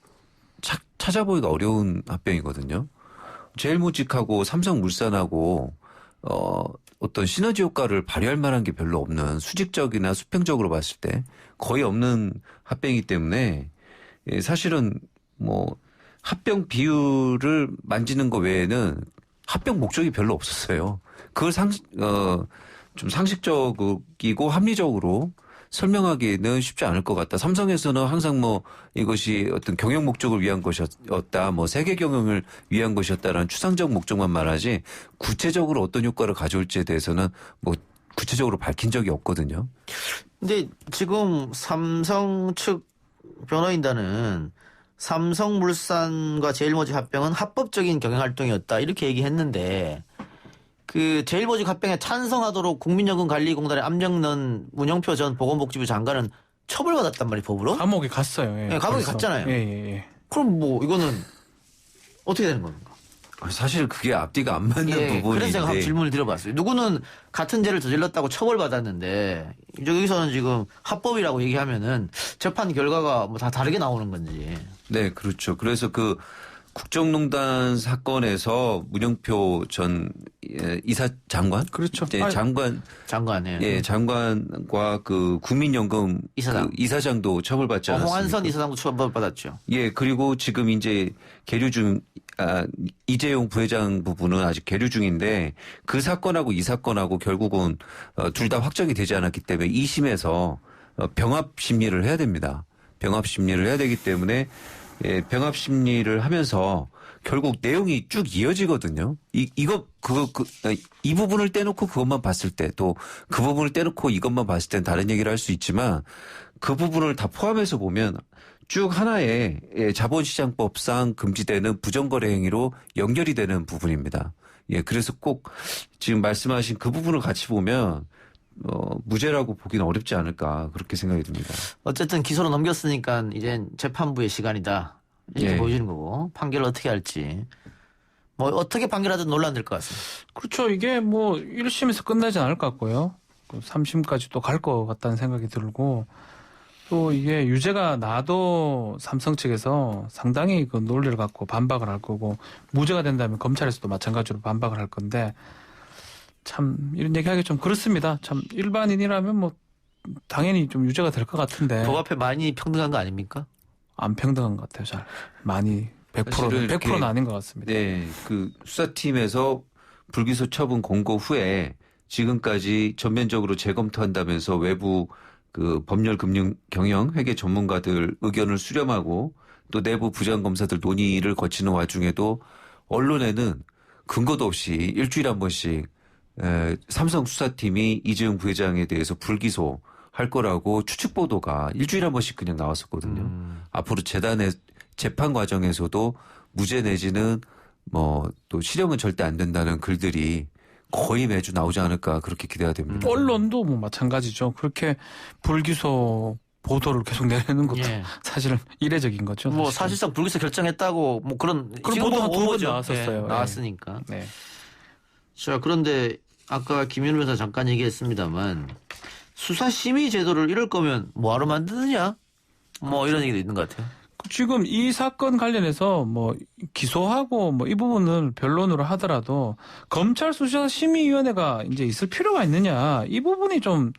찾아보기가 어려운 합병이거든요. 제일모직하고 삼성물산하고 어떤 시너지 효과를 발휘할 만한 게 별로 없는 수직적이나 수평적으로 봤을 때 거의 없는 합병이기 때문에 사실은 뭐 합병 비율을 만지는 거 외에는 합병 목적이 별로 없었어요. 그걸 좀 상식적이고 합리적으로 설명하기는 쉽지 않을 것 같다. 삼성에서는 항상 뭐 이것이 어떤 경영 목적을 위한 것이었다. 뭐 세계 경영을 위한 것이었다라는 추상적 목적만 말하지 구체적으로 어떤 효과를 가져올지에 대해서는 뭐 구체적으로 밝힌 적이 없거든요. 근데 지금 삼성 측 변호인단은 삼성물산과 제일모직 합병은 합법적인 경영활동이었다. 이렇게 얘기했는데 그 제일모직 합병에 찬성하도록 국민연금관리공단에 압력 넣은 문영표 전 보건복지부 장관은 처벌받았단 말이에요, 법으로? 감옥에 갔어요. 예, 네, 감옥에 벌써. 갔잖아요. 예. 그럼 뭐 이거는 어떻게 되는 겁니까? 사실 그게 앞뒤가 안 맞는 부분인데. 그래서 제가 한번 질문을 드려봤어요. 누구는 같은 죄를 저질렀다고 처벌받았는데 여기서는 지금 합법이라고 얘기하면은 재판 결과가 뭐 다 다르게 나오는 건지. 네, 그렇죠. 그래서 그 국정농단 사건에서 문영표 전 이사 장관, 그렇죠. 장관이에요. 예, 장관과 그 국민연금 이사장, 그 이사장도 처벌받지 않았습니까? 홍한선 이사장도 처벌받았죠. 예, 그리고 지금 이제 계류 중 이재용 부회장 부분은 아직 계류 중인데 그 사건하고 이 사건하고 결국은 둘 다 확정이 되지 않았기 때문에 2심에서 병합 심리를 해야 됩니다. 병합 심리를 해야 되기 때문에 병합 심리를 하면서 결국 내용이 쭉 이어지거든요. 이 부분을 떼놓고 그것만 봤을 때 또 그 부분을 떼놓고 이것만 봤을 땐 다른 얘기를 할 수 있지만 그 부분을 다 포함해서 보면 쭉 하나의 자본시장법상 금지되는 부정거래 행위로 연결이 되는 부분입니다. 예, 그래서 꼭 지금 말씀하신 그 부분을 같이 보면 무죄라고 보기는 어렵지 않을까 그렇게 생각이 듭니다. 어쨌든 기소로 넘겼으니까 이제 재판부의 시간이다 이렇게 보여지는 거고 판결을 어떻게 할지 뭐 어떻게 판결하든 논란될 것 같습니다. 그렇죠. 이게 뭐 1심에서 끝나지 않을 것 같고요. 3심까지 또 갈 것 같다는 생각이 들고 또 이게 유죄가 나도 삼성 측에서 상당히 그 논리를 갖고 반박을 할 거고 무죄가 된다면 검찰에서도 마찬가지로 반박을 할 건데 참 이런 얘기하기 좀 그렇습니다. 참 일반인이라면 뭐 당연히 좀 유죄가 될 것 같은데 법 앞에 많이 평등한 거 아닙니까? 안 평등한 것 같아요. 잘 많이 100%는 아닌 것 같습니다. 네, 그 수사팀에서 불기소 처분 공고 후에 지금까지 전면적으로 재검토한다면서 외부 그 법률 금융 경영 회계 전문가들 의견을 수렴하고 또 내부 부장검사들 논의를 거치는 와중에도 언론에는 근거도 없이 일주일에 한 번씩 삼성 수사팀이 이재용 부회장에 대해서 불기소 할 거라고 추측 보도가 일주일에 한 번씩 그냥 나왔었거든요. 앞으로 재단의 재판 과정에서도 무죄 내지는 뭐 또 실형은 절대 안 된다는 글들이 거의 매주 나오지 않을까 그렇게 기대가 됩니다. 언론도 뭐 마찬가지죠. 그렇게 불기소 보도를 계속 내는 것도 사실은 이례적인 거죠. 뭐 사실상 불기소 결정했다고 뭐 그런 보도 한 2번 나왔었어요. 나왔으니까. 네. 자, 그런데 아까 김윤우 변호사 잠깐 얘기했습니다만 수사심의 제도를 이럴 거면 뭐하러 만드느냐? 뭐 이런 얘기도 있는 것 같아요. 지금 이 사건 관련해서 뭐 기소하고 뭐 이 부분을 변론으로 하더라도 검찰 수사심의위원회가 이제 있을 필요가 있느냐 이 부분이 좀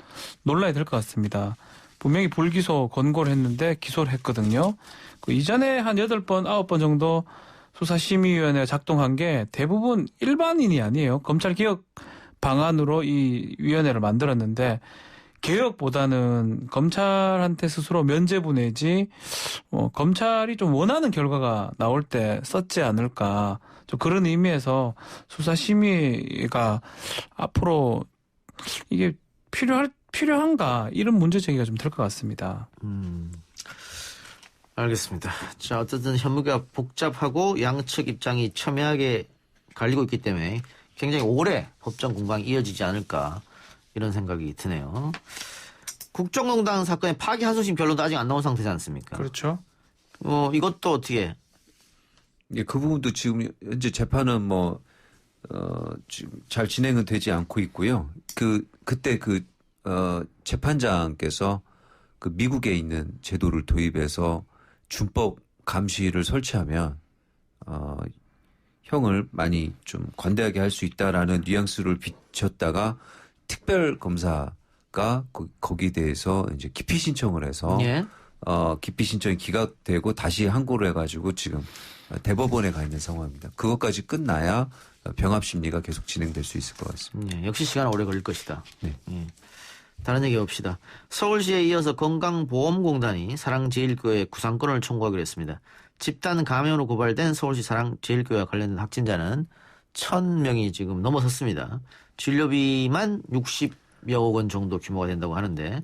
논란이 될 것 같습니다. 분명히 불기소 권고를 했는데 기소를 했거든요. 그 이전에 한 8번, 9번 정도 수사심의위원회가 작동한 게 대부분 일반인이 아니에요. 검찰 개혁 방안으로 이 위원회를 만들었는데 개혁보다는 검찰한테 스스로 면죄부 내지 검찰이 좀 원하는 결과가 나올 때 썼지 않을까. 좀 그런 의미에서 수사심의가 앞으로 이게 필요한가 이런 문제 제기가 좀 될 것 같습니다. 알겠습니다. 자, 어쨌든 혐의가 복잡하고 양측 입장이 첨예하게 갈리고 있기 때문에 굉장히 오래 법정 공방이 이어지지 않을까 이런 생각이 드네요. 국정농단 사건의 파기환송심 결론도 아직 안 나온 상태지 않습니까? 그렇죠. 이것도 어떻게? 예, 그 부분도 지금 현재 재판은 지금 잘 진행은 되지 않고 있고요. 그때 재판장께서 그 미국에 있는 제도를 도입해서 준법 감시를 설치하면 형을 많이 좀 관대하게 할 수 있다라는 뉘앙스를 비쳤다가 특별 검사가 거기에 대해서 이제 기피 신청을 해서 기피 신청이 기각되고 다시 항고를 해가지고 지금 대법원에 가 있는 상황입니다. 그것까지 끝나야 병합 심리가 계속 진행될 수 있을 것 같습니다. 역시 시간은 오래 걸릴 것이다. 네. 다른 얘기 봅시다. 서울시에 이어서 건강보험공단이 사랑제일교회 구상권을 청구하기로 했습니다. 집단 감염으로 고발된 서울시 사랑제일교회와 관련된 확진자는 1,000명이 지금 넘어섰습니다. 진료비만 60여억 원 정도 규모가 된다고 하는데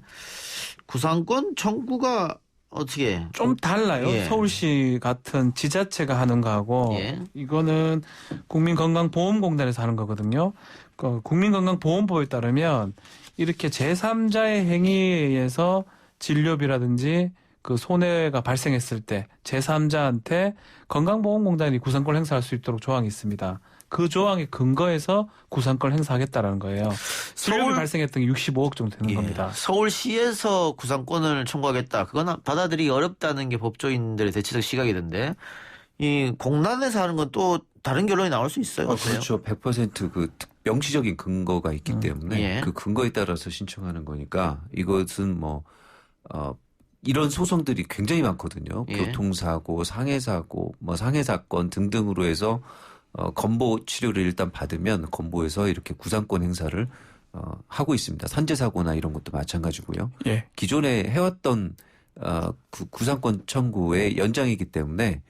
구상권 청구가 어떻게? 좀 달라요. 서울시 같은 지자체가 하는 거하고 이거는 국민건강보험공단에서 하는 거거든요. 국민건강보험법에 따르면 이렇게 제3자의 행위에 의해서 진료비라든지 그 손해가 발생했을 때 제3자한테 건강보험공단이 구상권을 행사할 수 있도록 조항이 있습니다. 그 조항에 근거해서 구상권을 행사하겠다라는 거예요. 진료비 발생했던 게 65억 정도 되는 겁니다. 서울시에서 구상권을 청구하겠다. 그건 받아들이기 어렵다는 게 법조인들의 대체적 시각이던데 이 공단에서 하는 건 또 다른 결론이 나올 수 있어요. 그렇죠. 100% 그 명시적인 근거가 있기 때문에 그 근거에 따라서 신청하는 거니까 이것은 이런 소송들이 굉장히 많거든요. 교통사고, 상해사고, 상해사건 등등으로 해서 건보 치료를 일단 받으면 건보에서 이렇게 구상권 행사를 하고 있습니다. 산재사고나 이런 것도 마찬가지고요. 예. 기존에 해왔던 구상권 청구의 연장이기 때문에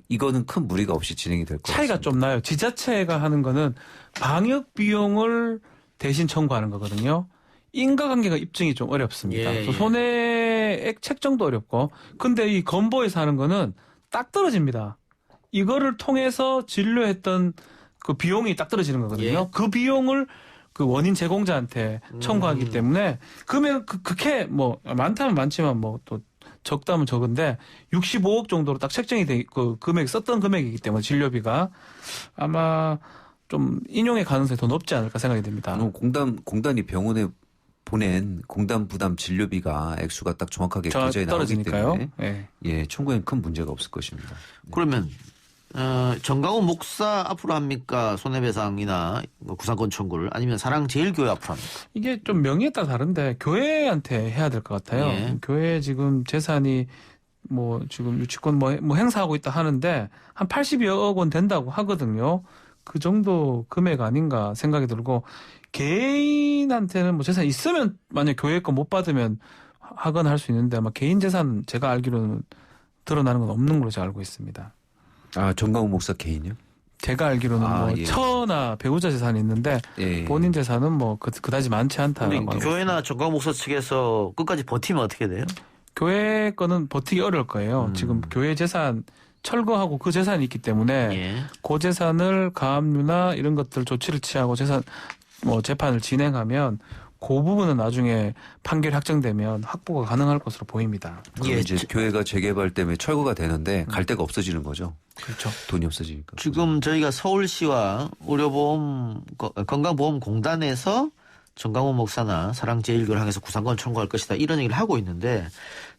이거는 큰 무리가 없이 진행이 될 것 같습니다. 차이가 좀 나요. 지자체가 하는 거는 방역 비용을 대신 청구하는 거거든요. 인과관계가 입증이 좀 어렵습니다. 손해액 책정도 어렵고. 근데 이 건보에서 하는 거는 딱 떨어집니다. 이거를 통해서 진료했던 그 비용이 딱 떨어지는 거거든요. 그 비용을 그 원인 제공자한테 청구하기 때문에 금액 그렇게 많다면 많지만 또 적다면 적은데 65억 정도로 딱 책정이 돼 있고 금액 썼던 금액이기 때문에 진료비가 아마 좀 인용의 가능성이 더 높지 않을까 생각이 됩니다. 공단이 병원에 보낸 공단 부담 진료비가 액수가 딱 정확하게 계좌에 나오기 때문에 청구에는 큰 문제가 없을 것입니다. 그러면 정강훈 목사 앞으로 합니까? 손해배상이나 구상권 청구를 아니면 사랑제일교회 앞으로 합니까? 이게 좀 명의에 따라 다른데 교회한테 해야 될 것 같아요. 교회 지금 재산이 지금 유치권 행사하고 있다 하는데 한 80여억 원 된다고 하거든요. 그 정도 금액 아닌가 생각이 들고 개인한테는 재산이 있으면 만약 교회 거 못 받으면 하거나 할 수 있는데 아마 개인 재산 제가 알기로는 드러나는 건 없는 걸로 제가 알고 있습니다. 정강훈 목사 개인이요? 제가 알기로는 처나 배우자 재산이 있는데 본인 재산은 그다지 많지 않다라고 알고 있습니다. 교회나 정강훈 목사 측에서 끝까지 버티면 어떻게 돼요? 교회 거는 버티기 어려울 거예요. 지금 교회 재산 철거하고 그 재산이 있기 때문에 그 재산을 가압류나 이런 것들 조치를 취하고 재판을 진행하면 그 부분은 나중에 판결이 확정되면 확보가 가능할 것으로 보입니다. 이제 교회가 재개발 때문에 철거가 되는데 갈 데가 없어지는 거죠. 그렇죠. 돈이 없어지니까. 지금 저희가 서울시와 건강보험공단에서 정강훈 목사나 사랑제일교를 향해서 구상권 청구할 것이다 이런 얘기를 하고 있는데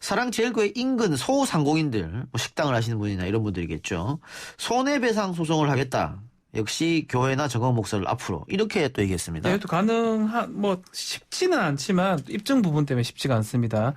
사랑제일교회 인근 소상공인들 식당을 하시는 분이나 이런 분들이겠죠. 손해배상 소송을 하겠다. 역시 교회나 정강훈 목사를 앞으로 이렇게 또 얘기했습니다. 네, 또 쉽지는 않지만 입증 부분 때문에 쉽지가 않습니다.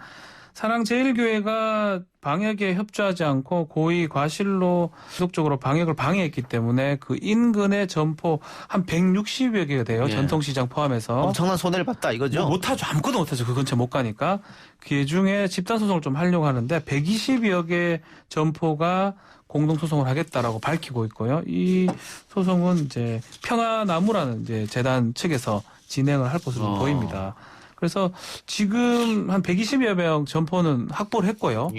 사랑제일교회가 방역에 협조하지 않고 고의 과실로 지속적으로 방역을 방해했기 때문에 그 인근의 점포 한 160여 개가 돼요. 전통시장 포함해서. 엄청난 손해를 봤다 이거죠? 못하죠. 아무것도 못하죠. 그 근처 못 가니까. 그 중에 집단소송을 좀 하려고 하는데 120여 개 점포가 공동소송을 하겠다라고 밝히고 있고요. 이 소송은 이제 평화나무라는 재단 측에서 진행을 할 것으로 보입니다. 그래서 지금 한 120여 명 점포는 확보를 했고요.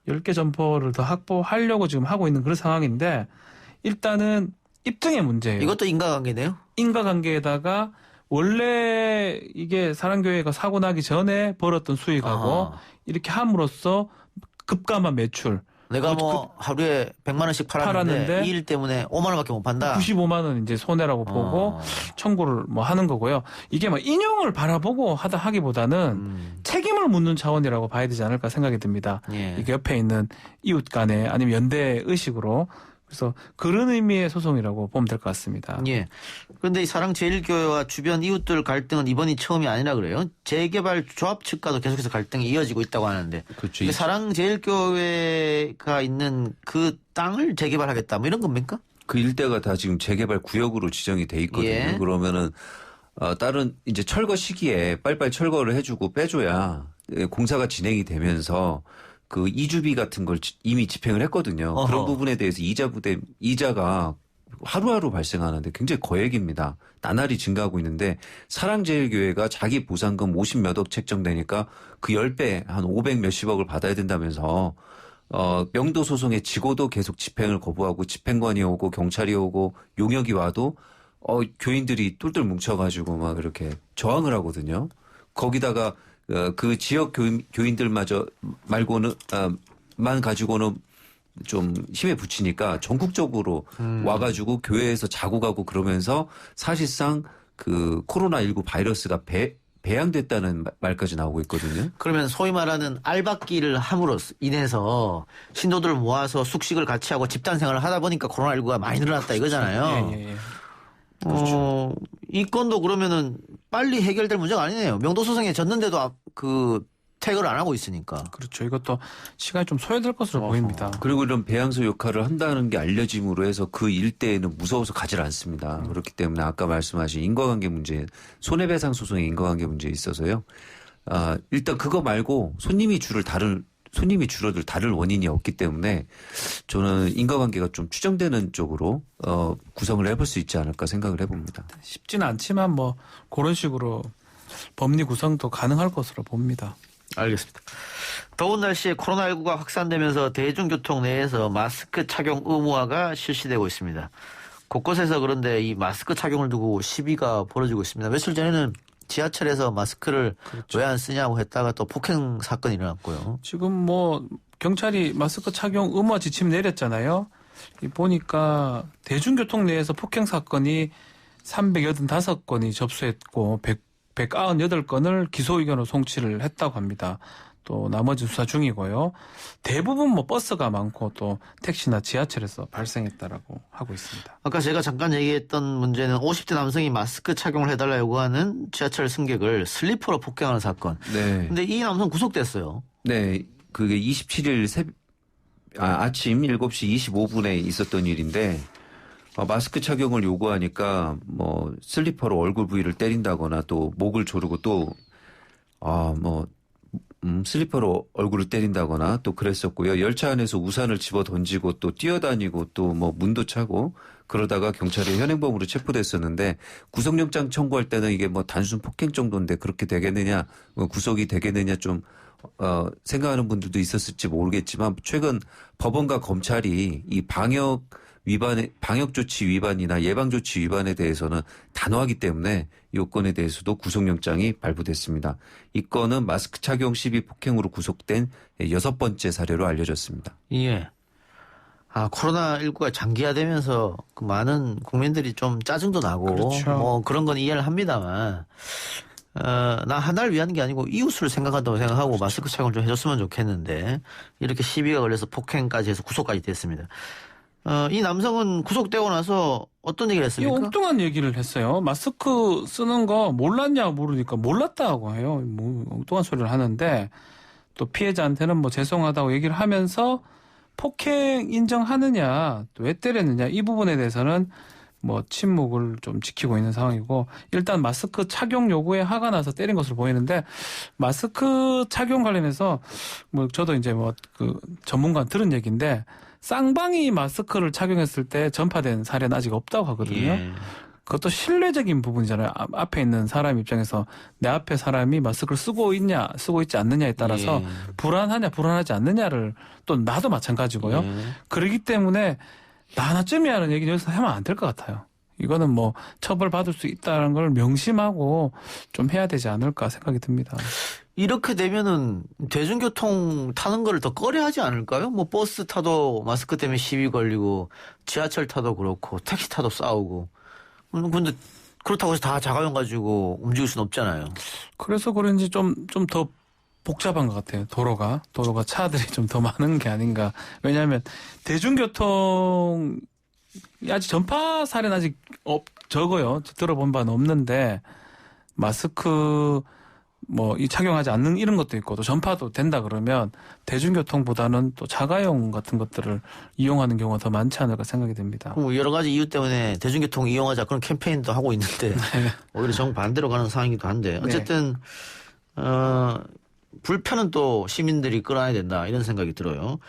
10개 점포를 더 확보하려고 지금 하고 있는 그런 상황인데 일단은 입증의 문제예요. 이것도 인과관계네요? 인과관계에다가 원래 이게 사랑교회가 사고 나기 전에 벌었던 수익하고 이렇게 함으로써 급감한 매출. 내가 하루에 100만 원씩 팔았는데 이 일 때문에 5만 원밖에 못 판다. 95만 원 이제 손해라고 보고 청구를 하는 거고요. 이게 인용을 바라보고 하기보다는 책임을 묻는 차원이라고 봐야 되지 않을까 생각이 듭니다. 이게 옆에 있는 이웃 간에 아니면 연대 의식으로. 그래서 그런 의미의 소송이라고 보면 될 것 같습니다. 그런데 이 사랑제일교회와 주변 이웃들 갈등은 이번이 처음이 아니라 그래요. 재개발 조합 측과도 계속해서 갈등이 이어지고 있다고 하는데. 그렇죠. 사랑제일교회가 있는 그 땅을 재개발하겠다 이런 겁니까? 그 일대가 다 지금 재개발 구역으로 지정이 돼 있거든요. 그러면은 다른 이제 철거 시기에 빨리빨리 철거를 해주고 빼줘야 공사가 진행이 되면서 그 이주비 같은 걸 이미 집행을 했거든요. 그런 부분에 대해서 이자가 하루하루 발생하는데 굉장히 거액입니다. 나날이 증가하고 있는데 사랑제일교회가 자기 보상금 50몇억 책정되니까 그 10배 한 500 몇십억을 받아야 된다면서 명도 소송에 지고도 계속 집행을 거부하고 집행관이 오고 경찰이 오고 용역이 와도 교인들이 똘똘 뭉쳐가지고 막 이렇게 저항을 하거든요. 거기다가 그 지역 교인들마저 말고는 만 가지고는 좀 힘에 붙이니까 전국적으로 와가지고 교회에서 자고 가고 그러면서 사실상 그 코로나19 바이러스가 배양됐다는 말까지 나오고 있거든요. 그러면 소위 말하는 알박기를 함으로 인해서 신도들을 모아서 숙식을 같이 하고 집단 생활을 하다 보니까 코로나19가 많이 늘어났다 이거잖아요. 예. 그렇죠. 이 건도 그러면은 빨리 해결될 문제가 아니네요. 명도소송에 졌는데도 그 태그를 안 하고 있으니까. 그렇죠. 이것도 시간이 좀 소요될 것으로 보입니다. 그리고 이런 배양소 역할을 한다는 게 알려짐으로 해서 그 일대에는 무서워서 가지 않습니다. 그렇기 때문에 아까 말씀하신 인과관계 문제, 손해배상 소송의 인과관계 문제에 있어서요. 일단 그거 말고 손님이 줄어들 다른 원인이 없기 때문에 저는 인과관계가 좀 추정되는 쪽으로 구성을 해볼 수 있지 않을까 생각을 해봅니다. 쉽지는 않지만 뭐 그런 식으로 법리 구성도 가능할 것으로 봅니다. 알겠습니다. 더운 날씨에 코로나19가 확산되면서 대중교통 내에서 마스크 착용 의무화가 실시되고 있습니다. 곳곳에서 그런데 이 마스크 착용을 두고 시비가 벌어지고 있습니다. 며칠 전에는 지하철에서 마스크를 왜 안 쓰냐고 했다가 또 폭행 사건이 일어났고요. 지금 뭐 경찰이 마스크 착용 의무화 지침 내렸잖아요. 보니까 대중교통 내에서 폭행 사건이 385건이 접수했고 198건을 기소 의견으로 송치를 했다고 합니다. 또 나머지 수사 중이고요. 대부분 뭐 버스가 많고 또 택시나 지하철에서 발생했다라고 하고 있습니다. 아까 제가 잠깐 얘기했던 문제는 50대 남성이 마스크 착용을 해달라 요구하는 지하철 승객을 슬리퍼로 폭행하는 사건. 네. 근데 이 남성 구속됐어요. 네. 그게 27일 아침 7시 25분에 있었던 일인데 마스크 착용을 요구하니까 뭐 슬리퍼로 얼굴 부위를 때린다거나 또 목을 조르고 또 슬리퍼로 얼굴을 때린다거나 또 그랬었고요. 열차 안에서 우산을 집어 던지고 또 뛰어다니고 또 뭐 문도 차고 그러다가 경찰에 현행범으로 체포됐었는데 구속영장 청구할 때는 이게 뭐 단순 폭행 정도인데 그렇게 되겠느냐 구속이 되겠느냐 좀 생각하는 분들도 있었을지 모르겠지만 최근 법원과 검찰이 이 방역 조치 위반이나 예방 조치 위반에 대해서는 단호하기 때문에 이 건에 대해서도 구속영장이 발부됐습니다. 이 건은 마스크 착용 시비 폭행으로 구속된 6번째 사례로 알려졌습니다. 예. 코로나19가 장기화되면서 그 많은 국민들이 좀 짜증도 나고 그렇죠. 뭐 그런 건 이해를 합니다만 나 하나를 위한 게 아니고 이웃을 생각한다고 생각하고 그렇죠. 마스크 착용 좀 해줬으면 좋겠는데 이렇게 시비가 걸려서 폭행까지 해서 구속까지 됐습니다. 이 남성은 구속되고 나서 어떤 얘기를 했습니까? 엉뚱한 얘기를 했어요. 마스크 쓰는 거 몰랐냐고 물으니까 몰랐다고 해요. 뭐 엉뚱한 소리를 하는데 또 피해자한테는 뭐 죄송하다고 얘기를 하면서 폭행 인정하느냐 또 왜 때렸느냐 이 부분에 대해서는 뭐 침묵을 좀 지키고 있는 상황이고 일단 마스크 착용 요구에 화가 나서 때린 것으로 보이는데 마스크 착용 관련해서 뭐 저도 이제 뭐 그 전문가 들은 얘기인데 쌍방이 마스크를 착용했을 때 전파된 사례는 아직 없다고 하거든요. 예. 그것도 신뢰적인 부분이잖아요. 앞에 있는 사람 입장에서 내 앞에 사람이 마스크를 쓰고 있냐 쓰고 있지 않느냐에 따라서 불안하냐 불안하지 않느냐를 또 나도 마찬가지고요. 그렇기 때문에 나 하나쯤이야 하는 얘기는 여기서 하면 안 될 것 같아요. 이거는 뭐 처벌받을 수 있다는 걸 명심하고 좀 해야 되지 않을까 생각이 듭니다. 이렇게 되면은 대중교통 타는 거를 더 꺼려 하지 않을까요? 뭐 버스 타도 마스크 때문에 시비 걸리고 지하철 타도 그렇고 택시 타도 싸우고. 근데 그렇다고 해서 다 자가용 가지고 움직일 수는 없잖아요. 그래서 그런지 좀 더 복잡한 것 같아요. 도로가 차들이 좀 더 많은 게 아닌가. 왜냐하면 대중교통 아직 전파 사례는 아직 적어요. 들어본 바는 없는데 마스크 뭐 이 착용하지 않는 이런 것도 있고 또 전파도 된다 그러면 대중교통보다는 또 자가용 같은 것들을 이용하는 경우가 더 많지 않을까 생각이 됩니다. 여러 가지 이유 때문에 대중교통 이용하자 그런 캠페인도 하고 있는데 오히려 정반대로 가는 상황이기도 한데 어쨌든 불편은 또 시민들이 끌어야 된다 이런 생각이 들어요.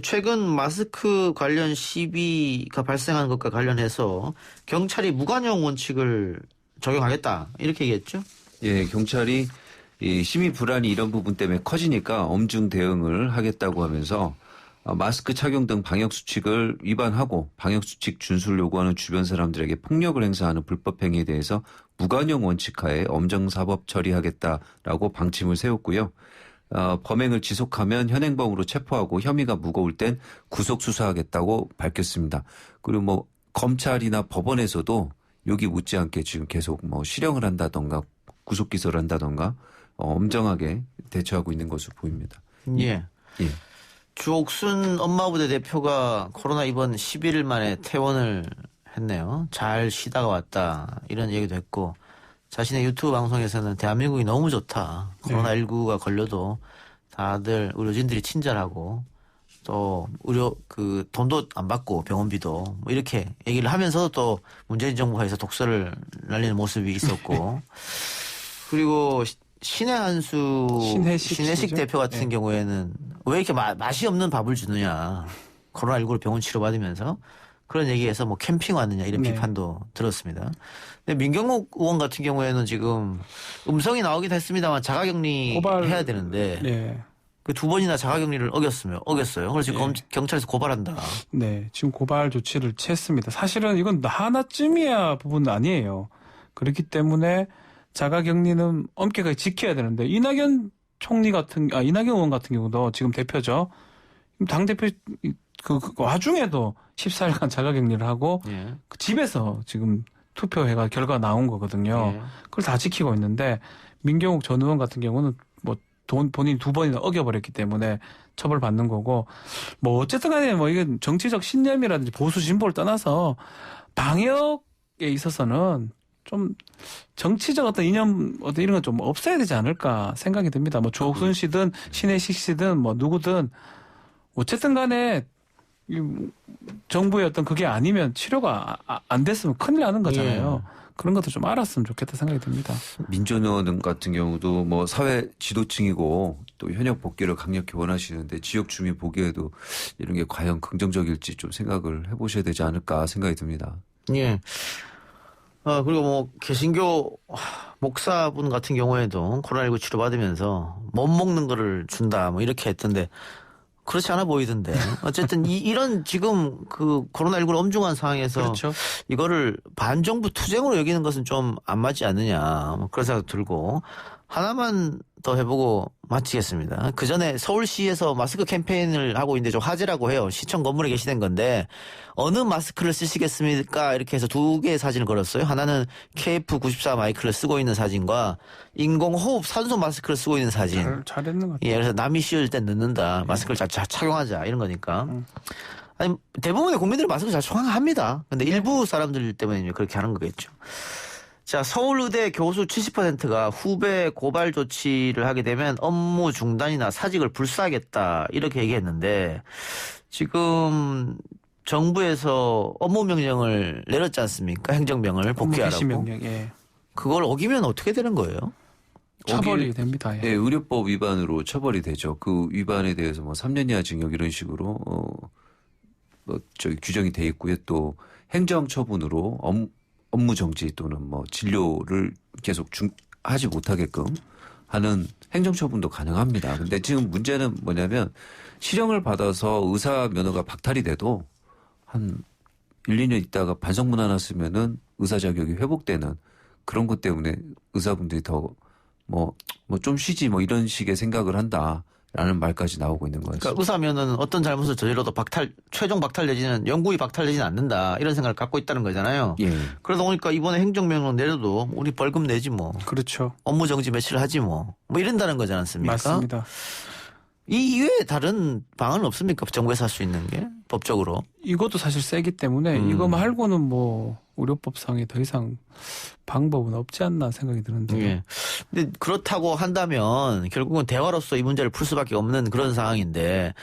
최근 마스크 관련 시비가 발생한 것과 관련해서 경찰이 무관용 원칙을 적용하겠다 이렇게 얘기했죠? 예, 경찰이 이 시민 불안이 이런 부분 때문에 커지니까 엄중 대응을 하겠다고 하면서 마스크 착용 등 방역수칙을 위반하고 방역수칙 준수를 요구하는 주변 사람들에게 폭력을 행사하는 불법 행위에 대해서 무관용 원칙하에 엄정사법 처리하겠다라고 방침을 세웠고요. 범행을 지속하면 현행범으로 체포하고 혐의가 무거울 땐 구속 수사하겠다고 밝혔습니다. 그리고 뭐 검찰이나 법원에서도 여기 못지않게 지금 계속 뭐 실형을 한다던가 구속 기소를 한다던가 엄정하게 대처하고 있는 것으로 보입니다. 예. 예. 주옥순 엄마부대 대표가 코로나 입원 11일 만에 퇴원을 했네요. 잘 쉬다가 왔다 이런 얘기도 했고 자신의 유튜브 방송에서는 대한민국이 너무 좋다. 코로나19가 걸려도 다들 의료진들이 친절하고 또 돈도 안 받고 병원비도 뭐 이렇게 얘기를 하면서 또 문재인 정부에서 독서를 날리는 모습이 있었고 그리고 신혜식 대표 같은 경우에는 왜 이렇게 맛이 없는 밥을 주느냐. 코로나19로 병원 치료받으면서 그런 얘기에서 뭐 캠핑 왔느냐 이런 비판도 들었습니다. 근데 민경욱 의원 같은 경우에는 지금 음성이 나오긴 했습니다만 자가격리 해야 되는데 그 2번이나 자가격리를 어겼어요. 그래서 지금 경찰에서 고발한다. 네, 지금 고발 조치를 취했습니다. 사실은 이건 하나쯤이야 부분은 아니에요. 그렇기 때문에 자가격리는 엄격하게 지켜야 되는데 이낙연 의원 같은 경우도 지금 대표죠. 당대표 그 와중에도 14일간 자가격리를 하고 그 집에서 지금 투표회가 결과가 나온 거거든요. 그걸 다 지키고 있는데 민경욱 전 의원 같은 경우는 뭐 본인이 2번이나 어겨버렸기 때문에 처벌받는 거고 뭐 어쨌든 간에 뭐 이건 정치적 신념이라든지 보수 진보를 떠나서 방역에 있어서는 좀 정치적 어떤 이념 이런 건 좀 없어야 되지 않을까 생각이 듭니다. 뭐 조옥순 씨든 신혜식 씨든 뭐 누구든 어쨌든 간에 정부의 어떤 그게 아니면 치료가 안 됐으면 큰일 나는 거잖아요. 그런 것도 좀 알았으면 좋겠다 생각이 듭니다. 민전 의원 같은 경우도 뭐 사회 지도층이고 또 현역 복귀를 강력히 원하시는데 지역 주민 보기에도 이런 게 과연 긍정적일지 좀 생각을 해보셔야 되지 않을까 생각이 듭니다. 예. 그리고 뭐 개신교 목사분 같은 경우에도 코로나19 치료받으면서 못 먹는 거를 준다 뭐 이렇게 했던데 그렇지 않아 보이던데. 어쨌든 이런 지금 그 코로나19로 엄중한 상황에서 그렇죠. 이거를 반정부 투쟁으로 여기는 것은 좀 안 맞지 않느냐 뭐 그런 생각 들고 하나만 더 해보고 마치겠습니다. 그 전에 서울시에서 마스크 캠페인을 하고 있는데 좀 화제라고 해요. 시청 건물에 계시는 건데 어느 마스크를 쓰시겠습니까? 이렇게 해서 2개의 사진을 걸었어요. 하나는 KF94 마이크를 쓰고 있는 사진과 인공호흡 산소 마스크를 쓰고 있는 사진. 잘했는 것 같아요. 예, 그래서 남이 씌울 때 넣는다. 마스크를 잘 착용하자 이런 거니까. 아니 대부분의 국민들은 마스크 잘 착용합니다. 근데 일부 사람들 때문에 그렇게 하는 거겠죠. 자, 서울의대 교수 70%가 후배 고발 조치를 하게 되면 업무 중단이나 사직을 불사하겠다 이렇게 얘기했는데 지금 정부에서 업무 명령을 내렸지 않습니까? 행정명을 복귀하라고. 명령, 예. 그걸 어기면 어떻게 되는 거예요? 처벌이 됩니다. 예, 의료법 위반으로 처벌이 되죠. 그 위반에 대해서 뭐 3년 이하 징역 이런 식으로 규정이 돼 있고요. 또 행정 처분으로 업무 정지 또는 뭐 진료를 계속 하지 못하게끔 하는 행정처분도 가능합니다. 근데 지금 문제는 뭐냐면 실형을 받아서 의사 면허가 박탈이 돼도 한 1, 2년 있다가 반성문 하나 쓰면은 의사 자격이 회복되는 그런 것 때문에 의사분들이 더 좀 쉬지 뭐 이런 식의 생각을 한다라는 말까지 나오고 있는 거예요. 그러니까 의사면은 어떤 잘못을 저질러도 최종 박탈되지는 영구히 박탈되지는 않는다 이런 생각을 갖고 있다는 거잖아요. 예. 그러다 보니까 이번에 행정명령 내려도 우리 벌금 내지 뭐. 그렇죠. 업무 정지 며칠 하지 뭐 이런다는 거지 않습니까? 맞습니다. 이 이외에 다른 방안은 없습니까? 정부에서 할 수 있는 게 법적으로. 이것도 사실 세기 때문에 이거 말고는 뭐 의료법상에 더 이상 방법은 없지 않나 생각이 드는데요. 예. 근데 그렇다고 한다면 결국은 대화로서 이 문제를 풀 수밖에 없는 그런 상황인데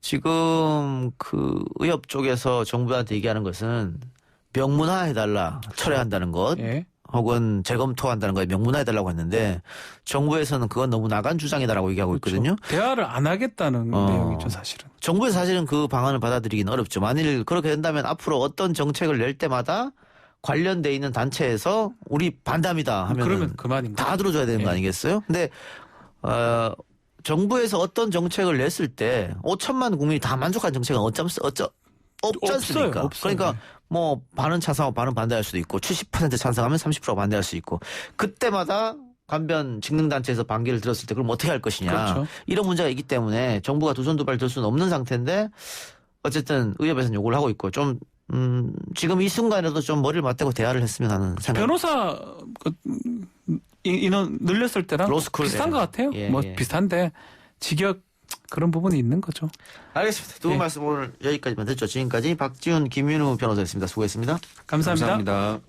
지금 그 의협 쪽에서 정부한테 얘기하는 것은 명문화해달라 철회한다는 것. 예. 혹은 재검토한다는 거에 명문화해달라고 했는데 정부에서는 그건 너무 나간 주장이다라고 얘기하고 있거든요. 그렇죠. 대화를 안 하겠다는 내용이죠, 사실은. 정부에서 사실은 그 방안을 받아들이기는 어렵죠. 만일 그렇게 된다면 앞으로 어떤 정책을 낼 때마다 관련돼 있는 단체에서 우리 반대합니다 하면 그러면 그만입니다. 다 들어줘야 되는 거 아니겠어요? 근데 정부에서 어떤 정책을 냈을 때 5천만 국민이 다 만족한 정책은 없지 않습니까? 없어요. 그러니까 뭐 반은 찬성하고 반은 반대할 수도 있고 70% 찬성하면 30% 반대할 수 있고 그때마다 관변 직능단체에서 반기를 들었을 때 그럼 어떻게 할 것이냐. 그렇죠. 이런 문제가 있기 때문에 정부가 두 손 두 발 들 수는 없는 상태인데 어쨌든 의협에서는 요구를 하고 있고 좀 지금 이 순간에도 좀 머리를 맞대고 대화를 했으면 하는 생각. 변호사 인원 늘렸을 때랑 로스쿨, 비슷한 것 같아요. 예, 뭐 예. 비슷한데 직역 그런 부분이 있는 거죠. 알겠습니다. 두 분 예. 말씀 오늘 여기까지만 듣죠. 지금까지 박지훈, 김윤우 변호사였습니다. 수고했습니다. 감사합니다. 감사합니다.